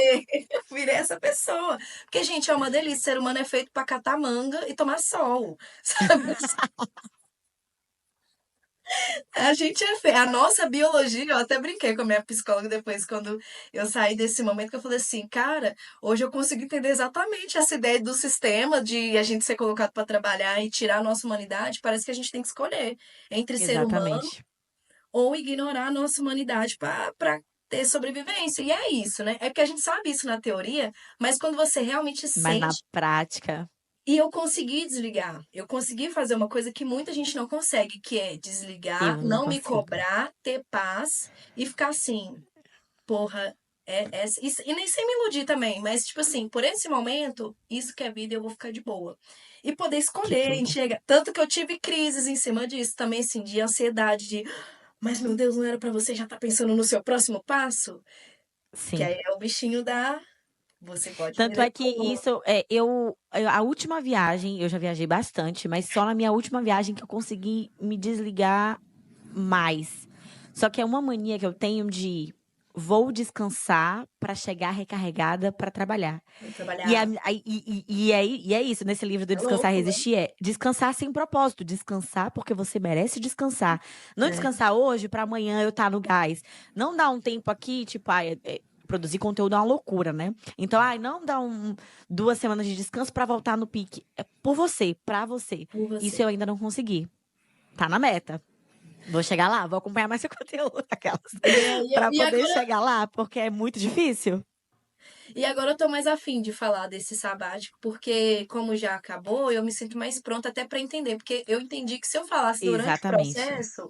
eu virei essa pessoa. Porque, gente, é uma delícia. Ser humano é feito pra catar manga e tomar sol. Sabe? A gente é feio. A nossa biologia, eu até brinquei com a minha psicóloga depois, quando eu saí desse momento, que eu falei assim, cara, hoje eu consigo entender exatamente essa ideia do sistema de a gente ser colocado para trabalhar e tirar a nossa humanidade. Parece que a gente tem que escolher entre ser humano Exatamente. ou ignorar a nossa humanidade para ter sobrevivência. E é isso, né? É porque a gente sabe isso na teoria, mas quando você realmente Mas na sente. prática, E eu consegui desligar. Eu consegui fazer uma coisa que muita gente não consegue, que é desligar, eu não não me consigo. cobrar, ter paz e ficar assim, porra, e nem sem me iludir também, mas tipo assim, por esse momento, isso que é vida, eu vou ficar de boa. E poder Que escolher, tudo. enxergar. Tanto que eu tive crises em cima disso também, assim, de ansiedade, de, mas meu Deus, não era pra você já estar pensando no seu próximo passo? Que Sim. aí é o bichinho da. Você pode Tanto perder é o que rumo. isso, a última viagem, eu já viajei bastante, mas só na minha última viagem que eu consegui me desligar mais. Só que é uma mania que eu tenho de vou descansar para chegar recarregada para trabalhar. Vou E, trabalhar. e é isso, nesse livro do É Descansar e louco, né? Resistir, é descansar sem propósito, descansar porque você merece descansar. Não É. descansar hoje para amanhã eu estar no gás. Não dar um tempo aqui, tipo, produzir conteúdo é uma loucura, né? Então, não dá 2 semanas de descanso para voltar no pique. É por você, pra você. Por Isso você. eu ainda não consegui. Tá na meta. Vou chegar lá, vou acompanhar mais seu conteúdo, aquelas, pra E poder agora, chegar lá, porque é muito difícil. e agora eu tô mais afim de falar desse sabático, porque como já acabou, eu me sinto mais pronta até para entender, porque eu entendi que se eu falasse durante o Exatamente. processo,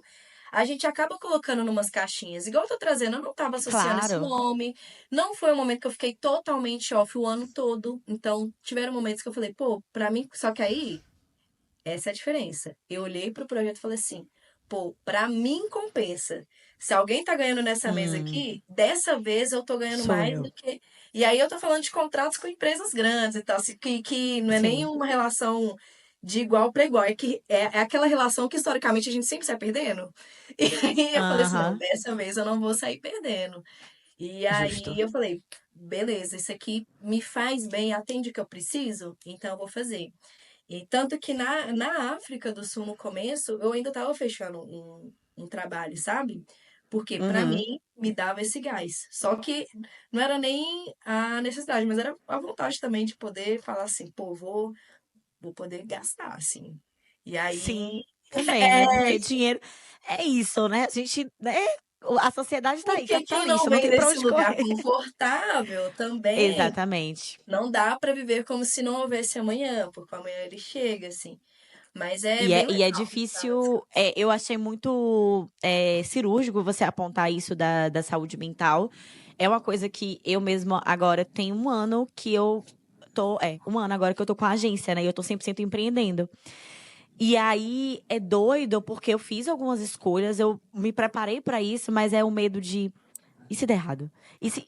a gente acaba colocando numas caixinhas. Igual eu tô trazendo, eu não tava associando esse Claro. nome, não foi um momento que eu fiquei totalmente off o ano todo, então tiveram momentos que eu falei, pô, pra mim, só que aí, essa é a diferença. Eu olhei pro projeto e falei assim, pô, pra mim compensa. Se alguém tá ganhando nessa mesa Hum, aqui, dessa vez eu tô ganhando sou mais eu. do que. E aí eu tô falando de contratos com empresas grandes e tal, assim, que não é nem Sim. uma relação de igual para igual, é que é aquela relação que historicamente a gente sempre sai perdendo. E aí eu falei assim, não, Aham. dessa vez eu não vou sair perdendo. E Justo. aí eu falei, beleza, isso aqui me faz bem, atende o que eu preciso, então eu vou fazer. E tanto que na África do Sul, no começo, eu ainda estava fechando um trabalho, sabe? Porque para Uhum. mim me dava esse gás. Só que não era nem a necessidade, mas era a vontade também de poder falar assim, pô, vou poder gastar, assim. E aí, Sim, também, né? é, Porque dinheiro é isso, né? A gente, né? A sociedade tá aí, porque quem não capitalista, não vem tem pra desse onde lugar correr. confortável também Exatamente. não dá para viver como se não houvesse amanhã, porque amanhã ele chega, assim. Mas é E é, bem e é legal. difícil, eu achei muito cirúrgico você apontar isso da saúde mental. É uma coisa que eu mesma agora tenho um ano que eu tô, um ano agora que eu tô com a agência, né? E eu tô 100% empreendendo. E aí é doido porque eu fiz algumas escolhas, eu me preparei pra isso, mas é o medo de e se der errado? E se,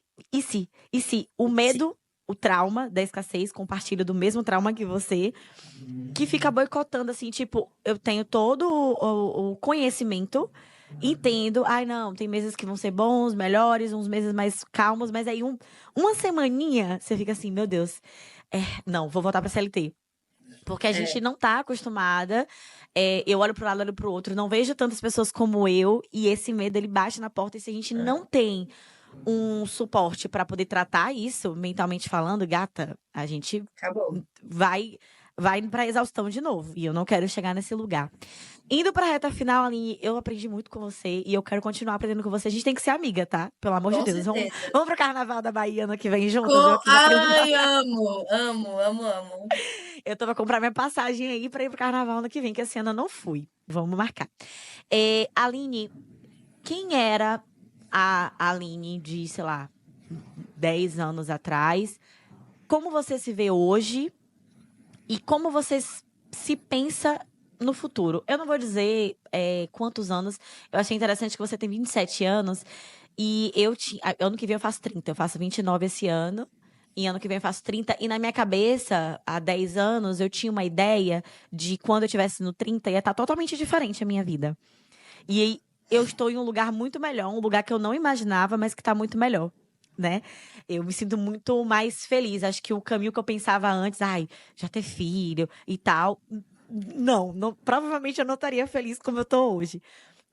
e se? O Sim. medo, o trauma da escassez compartilha do mesmo trauma que você, que fica boicotando, assim, tipo, eu tenho todo o conhecimento, entendo, ai não, tem meses que vão ser bons, melhores, uns meses mais calmos, mas aí uma semaninha, você fica assim, meu Deus, não, vou voltar pra CLT. Porque a gente É, não tá acostumada. Eu olho pro lado, olho pro outro, não vejo tantas pessoas como eu, e esse medo ele bate na porta. E se a gente não tem um suporte para poder tratar isso, mentalmente falando, gata, a gente acabou. vai vai para exaustão de novo. E eu não quero chegar nesse lugar. Indo pra reta final, Aline, eu aprendi muito com você e eu quero continuar aprendendo com você. A gente tem que ser amiga, tá? Pelo amor de Com Deus. Vamos, certeza. vamos pro Carnaval da Bahia ano que vem juntas? Eu aqui já querendo. Ai, amo, amo, amo, amo. Eu tô pra comprar minha passagem aí pra ir pro Carnaval ano que vem, que esse ano eu não fui. Vamos marcar. Aline, quem era a Aline de, sei lá, 10 anos atrás? Como você se vê hoje? E como você se pensa no futuro? Eu não vou dizer quantos anos. Eu achei interessante que você tem 27 anos. E ano que vem eu faço 30. Eu faço 29 esse ano. E ano que vem eu faço 30. E na minha cabeça, há 10 anos, eu tinha uma ideia de quando eu estivesse no 30 ia estar totalmente diferente a minha vida. E aí, eu estou em um lugar muito melhor, um lugar que eu não imaginava, mas que está muito melhor, né? Eu me sinto muito mais feliz. Acho que o caminho que eu pensava antes, ai, já ter filho e tal, não, provavelmente eu não estaria feliz como eu tô hoje.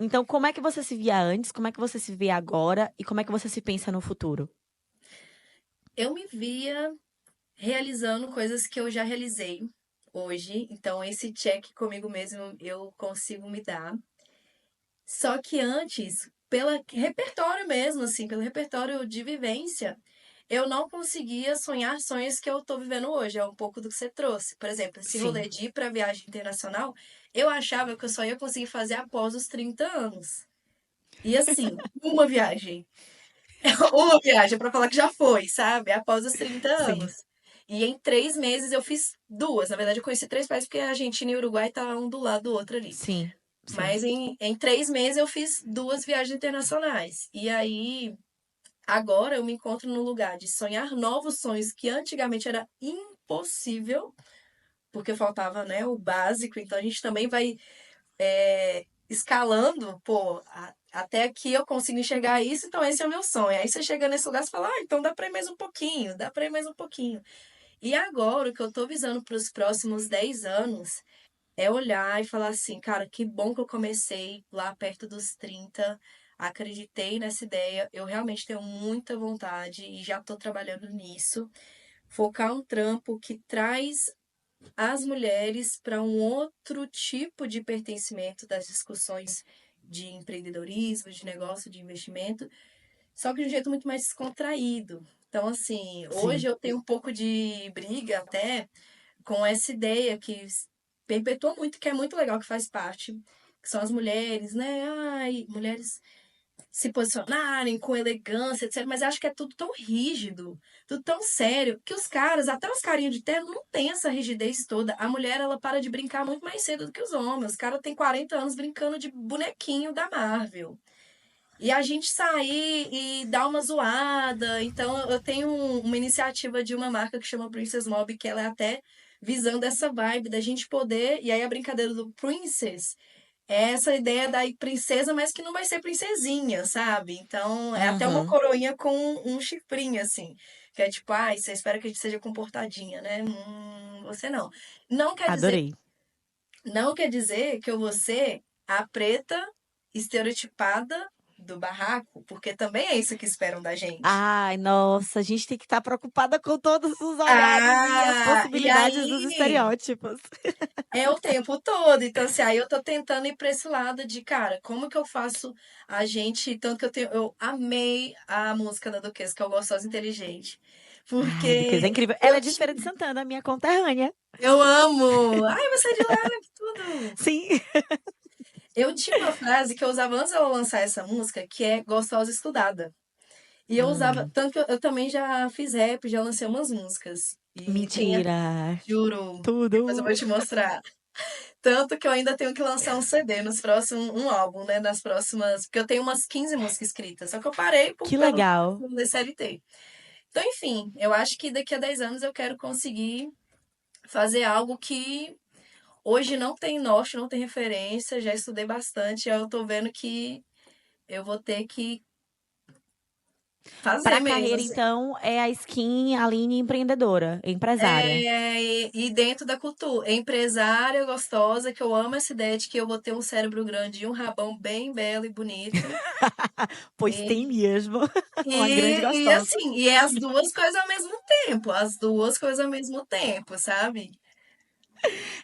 Então, como é que você se via antes? Como é que você se vê agora? E como é que você se pensa no futuro? Eu me via realizando coisas que eu já realizei hoje. Então, esse check comigo mesmo eu consigo me dar. Só que antes, pelo repertório mesmo, assim, pelo repertório de vivência, eu não conseguia sonhar sonhos que eu tô vivendo hoje. É um pouco do que você trouxe. Por exemplo, esse Sim. rolê de ir pra viagem internacional, eu achava que eu só ia conseguir fazer após os 30 anos. E assim, uma viagem. Uma viagem pra falar que já foi, sabe? Após os 30 Sim. anos. E em 3 meses eu fiz duas. Na verdade, eu conheci três países porque a Argentina e o Uruguai tá um do lado do outro ali. Sim. Sim. Mas em 3 meses eu fiz duas viagens internacionais. E aí, agora eu me encontro no lugar de sonhar novos sonhos que antigamente era impossível, porque faltava, né, o básico. Então a gente também vai escalando, pô, até aqui eu consigo enxergar isso, então esse é o meu sonho. Aí você chega nesse lugar e fala, então dá pra ir mais um pouquinho, dá pra ir mais um pouquinho. E agora, o que eu tô visando para os próximos 10 anos é olhar e falar assim, cara, que bom que eu comecei lá perto dos 30, acreditei nessa ideia, eu realmente tenho muita vontade e já tô trabalhando nisso. Focar um trampo que traz as mulheres para um outro tipo de pertencimento das discussões de empreendedorismo, de negócio, de investimento, só que de um jeito muito mais descontraído. Então, assim, hoje Sim. eu tenho um pouco de briga até com essa ideia que perpetua muito, que é muito legal, que faz parte, que são as mulheres, né? Ai, mulheres se posicionarem com elegância, etc. Mas acho que é tudo tão rígido, tudo tão sério, que os caras, até os carinhos de terno, não tem essa rigidez toda. A mulher, ela para de brincar muito mais cedo do que os homens. Os caras têm 40 anos brincando de bonequinho da Marvel. E a gente sair e dar uma zoada. Então, eu tenho uma iniciativa de uma marca que chama Princess Mob, que ela é até visando essa vibe da gente poder. E aí, a brincadeira do Princess é essa ideia da princesa, mas que não vai ser princesinha, sabe? Então, é até uma Uhum. coroinha com um chifrinho, assim. Que é tipo, ai, você espera que a gente seja comportadinha, né? Você não. Não quer dizer, Adorei. não quer dizer que eu vou ser a preta estereotipada do barraco, porque também é isso que esperam da gente. Ai, nossa, a gente tem que estar preocupada com todos os olhares e as E possibilidades dos aí estereótipos. é o tempo todo. Então, assim, aí eu tô tentando ir pra esse lado de, cara, como que eu faço a gente. Tanto que eu amei a música da Duquesa, que é o Gostosa Inteligente. Ai, Duquesa é Porque incrível. Ela eu, é de Feira de Santana, minha conterrânea. eu amo. Ai, você é de lá, que tudo. Sim. Eu tinha uma frase que eu usava antes dela lançar essa música, que é gostosa estudada. E eu usava, Hum, tanto que eu também já fiz rap, já lancei umas músicas. E tem, mentira. juro, depois eu Tudo. vou te mostrar. Tanto que eu ainda tenho que lançar um CD nos próximos, um álbum, né, nas próximas, porque eu tenho umas 15 músicas escritas, só que eu parei Que pelo legal. DCLT. Então, enfim, eu acho que daqui a 10 anos eu quero conseguir fazer algo que hoje não tem norte, não tem referência, já estudei bastante, eu tô vendo que eu vou ter que Para fazer a mesmo, carreira, assim. então, é a skin Aline empreendedora, empresária. E dentro da cultura, empresária gostosa, que eu amo essa ideia de que eu vou ter um cérebro grande e um rabão bem belo e bonito. Pois tem E, mesmo. Uma grande gostosa. assim, e é as duas coisas ao mesmo tempo, as duas coisas ao mesmo tempo, sabe?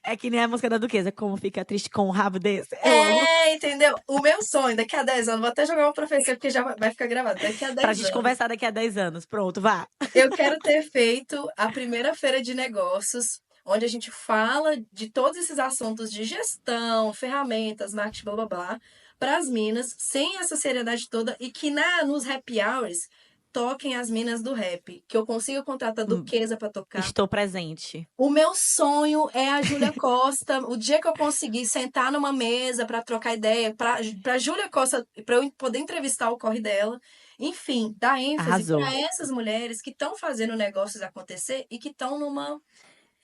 É que nem a música da Duquesa, como fica triste com um rabo desse. Eu amo. É, entendeu? O meu sonho, daqui a 10 anos, vou até jogar uma profecia, porque já vai ficar gravado. Daqui a Pra 10 gente anos, conversar daqui a 10 anos. Pronto, vá. eu quero ter feito a primeira feira de negócios, onde a gente fala de todos esses assuntos de gestão, ferramentas, marketing, blá blá blá, para as minas, sem essa seriedade toda, e que nos happy hours toquem as minas do rap. Que eu consiga contratar a Hum, Duquesa para tocar. Estou presente. O meu sonho é a Júlia Costa. O dia que eu conseguir sentar numa mesa para trocar ideia, para Júlia Costa, para eu poder entrevistar o corre dela, enfim, dar ênfase Arrasou. para essas mulheres que estão fazendo negócios acontecer e que estão numa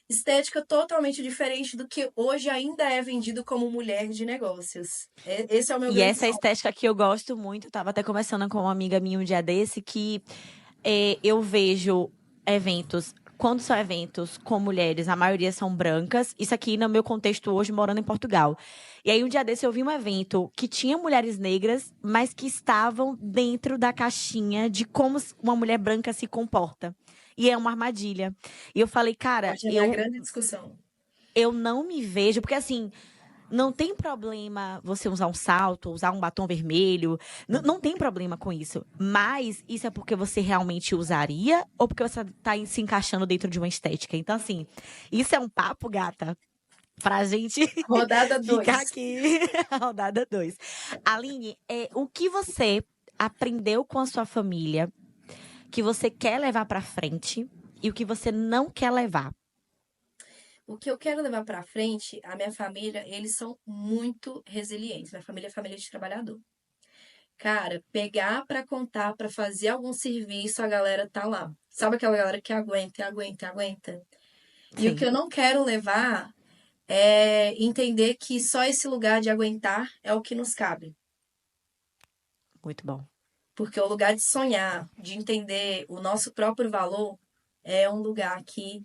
estética totalmente diferente do que hoje ainda é vendido como mulher de negócios. Esse é o meu E grande essa é a sonho. estética que eu gosto muito. Eu tava até conversando com uma amiga minha um dia desse que eu vejo eventos. quando são eventos com mulheres, a maioria são brancas. Isso aqui no meu contexto hoje, morando em Portugal. E aí, um dia desse, eu vi um evento que tinha mulheres negras, mas que estavam dentro da caixinha de como uma mulher branca se comporta. E é uma armadilha. E eu falei, cara, Hoje é a minha grande discussão. eu não me vejo, porque assim, não tem problema você usar um salto, usar um batom vermelho, não tem problema com isso. Mas isso é porque você realmente usaria ou porque você tá se encaixando dentro de uma estética? Então, assim, isso é um papo, gata, pra gente Rodada ficar 2. aqui. Rodada 2. Aline, o que você aprendeu com a sua família que você quer levar pra frente e o que você não quer levar? O que eu quero levar pra frente, a minha família, eles são muito resilientes. Minha família é família de trabalhador. Cara, pegar pra contar, pra fazer algum serviço, a galera tá lá. Sabe aquela galera que aguenta, aguenta, aguenta? E o que Sim, eu não quero levar é entender que só esse lugar de aguentar é o que nos cabe. muito bom. Porque o lugar de sonhar, de entender o nosso próprio valor, é um lugar que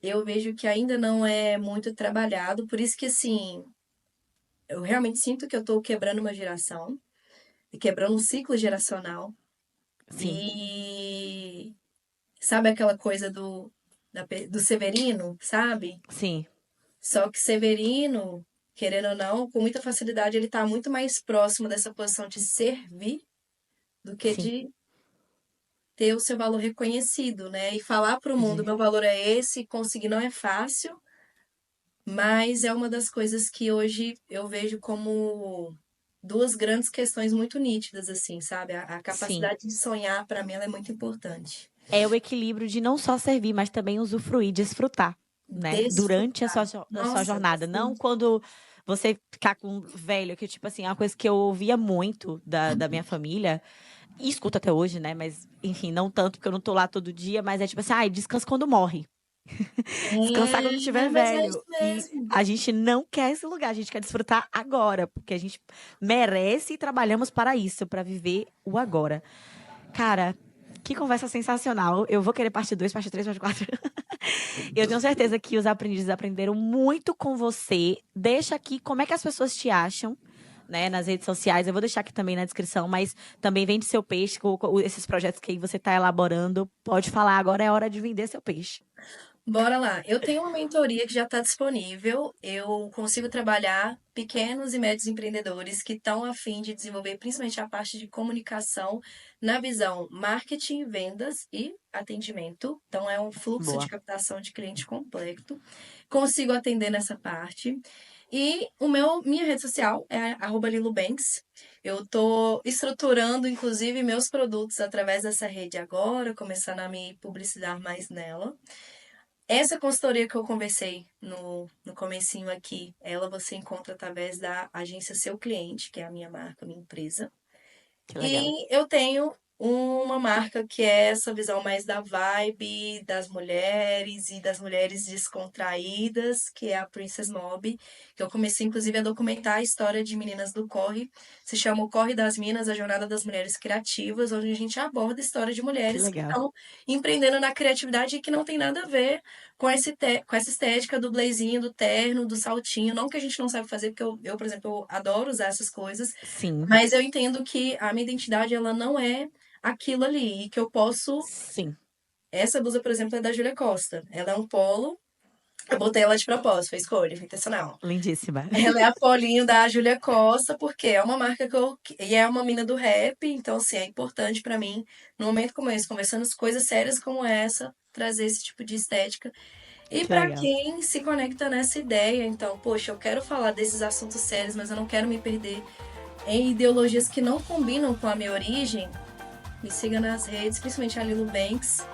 eu vejo que ainda não é muito trabalhado. Por isso que, assim, eu realmente sinto que eu tô quebrando uma geração, e quebrando um ciclo geracional. Sim, E sabe aquela coisa do Severino, sabe? sim, Só que Severino, querendo ou não, com muita facilidade, ele tá muito mais próximo dessa posição de servir do que sim. de ter o seu valor reconhecido, né? E falar para o mundo, Entendi. meu valor é esse, conseguir não é fácil, mas é uma das coisas que hoje eu vejo como duas grandes questões muito nítidas, assim, sabe? A Sim. capacidade de sonhar, para mim, ela é muito importante. É o equilíbrio de não só servir, mas também usufruir, desfrutar, né? Durante a Desfrutar. sua Nossa, jornada. Não quando você ficar com velho, que, tipo assim, é uma coisa que eu ouvia muito da minha família, e escuto até hoje, né? Mas, enfim, não tanto, porque eu não tô lá todo dia, mas é tipo assim, ai, descansa quando morre. Descansar quando estiver mas é isso velho. E mesmo. a gente não quer esse lugar, a gente quer desfrutar agora, porque a gente merece e trabalhamos para isso, para viver o agora. Cara, que conversa sensacional. Eu vou querer parte 2, parte 3, parte 4. Eu tenho certeza que os aprendizes aprenderam muito com você. Deixa aqui como é que as pessoas te acham, né, nas redes sociais. Eu vou deixar aqui também na descrição, mas também vende seu peixe, com esses projetos que aí você está elaborando. Pode falar, agora é hora de vender seu peixe. Bora lá. Eu tenho uma mentoria que já está disponível. Eu consigo trabalhar pequenos e médios empreendedores que estão a fim de desenvolver principalmente a parte de comunicação na visão marketing, vendas e atendimento. Então, é um fluxo de Boa. captação de cliente completo. Consigo atender nessa parte. E minha rede social é @lilubanks. Eu estou estruturando, inclusive, meus produtos através dessa rede agora, começando a me publicitar mais nela. Essa consultoria que eu conversei no comecinho aqui, ela você encontra através da agência Seu Cliente, que é a minha marca, a minha empresa. Que legal. E eu tenho uma marca que é essa visão mais da vibe das mulheres descontraídas, que é a Princess Mob, que eu comecei inclusive a documentar a história de meninas do Corre. Se chama o Corre das Minas, a Jornada das Mulheres Criativas, onde a gente aborda a história de Que mulheres que legal. estão empreendendo na criatividade e que não tem nada a ver com essa estética do blazinho, do terno, do saltinho. Não que a gente não sabe fazer, porque por exemplo, eu adoro usar essas coisas, Sim. mas eu entendo que a minha identidade, ela não é aquilo ali. E que eu posso. Sim. Essa blusa, por exemplo, é da Júlia Costa. Ela é um polo. Eu botei ela de propósito, foi escolha, foi intencional. Lindíssima. Ela é a polinho da Júlia Costa, porque é uma marca que eu. E é uma mina do rap, então, assim, é importante pra mim, no momento como esse, conversando coisas sérias como essa, trazer esse tipo de estética. E Que pra legal. quem se conecta nessa ideia, então, poxa, eu quero falar desses assuntos sérios, mas eu não quero me perder em ideologias que não combinam com a minha origem, me siga nas redes, principalmente a Lilu Banks,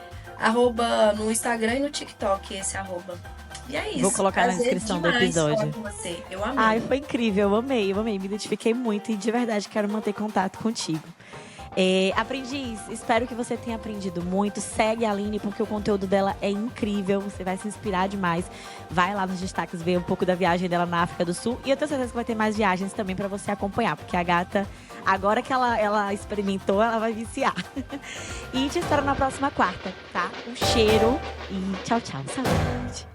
no Instagram e no TikTok, esse arroba. E é Vou isso. colocar na Prazer descrição do demais falar episódio. com você. Eu Ai, amei. foi incrível, eu amei, me identifiquei muito e de verdade quero manter contato contigo. Aprendiz, espero que você tenha aprendido muito. Segue a Aline, porque o conteúdo dela é incrível. Você vai se inspirar demais. Vai lá nos destaques ver um pouco da viagem dela na África do Sul. E eu tenho certeza que vai ter mais viagens também pra você acompanhar, porque a gata, agora que ela experimentou, ela vai viciar. E te espero na próxima quarta, tá? Um cheiro e tchau, tchau. Saúde.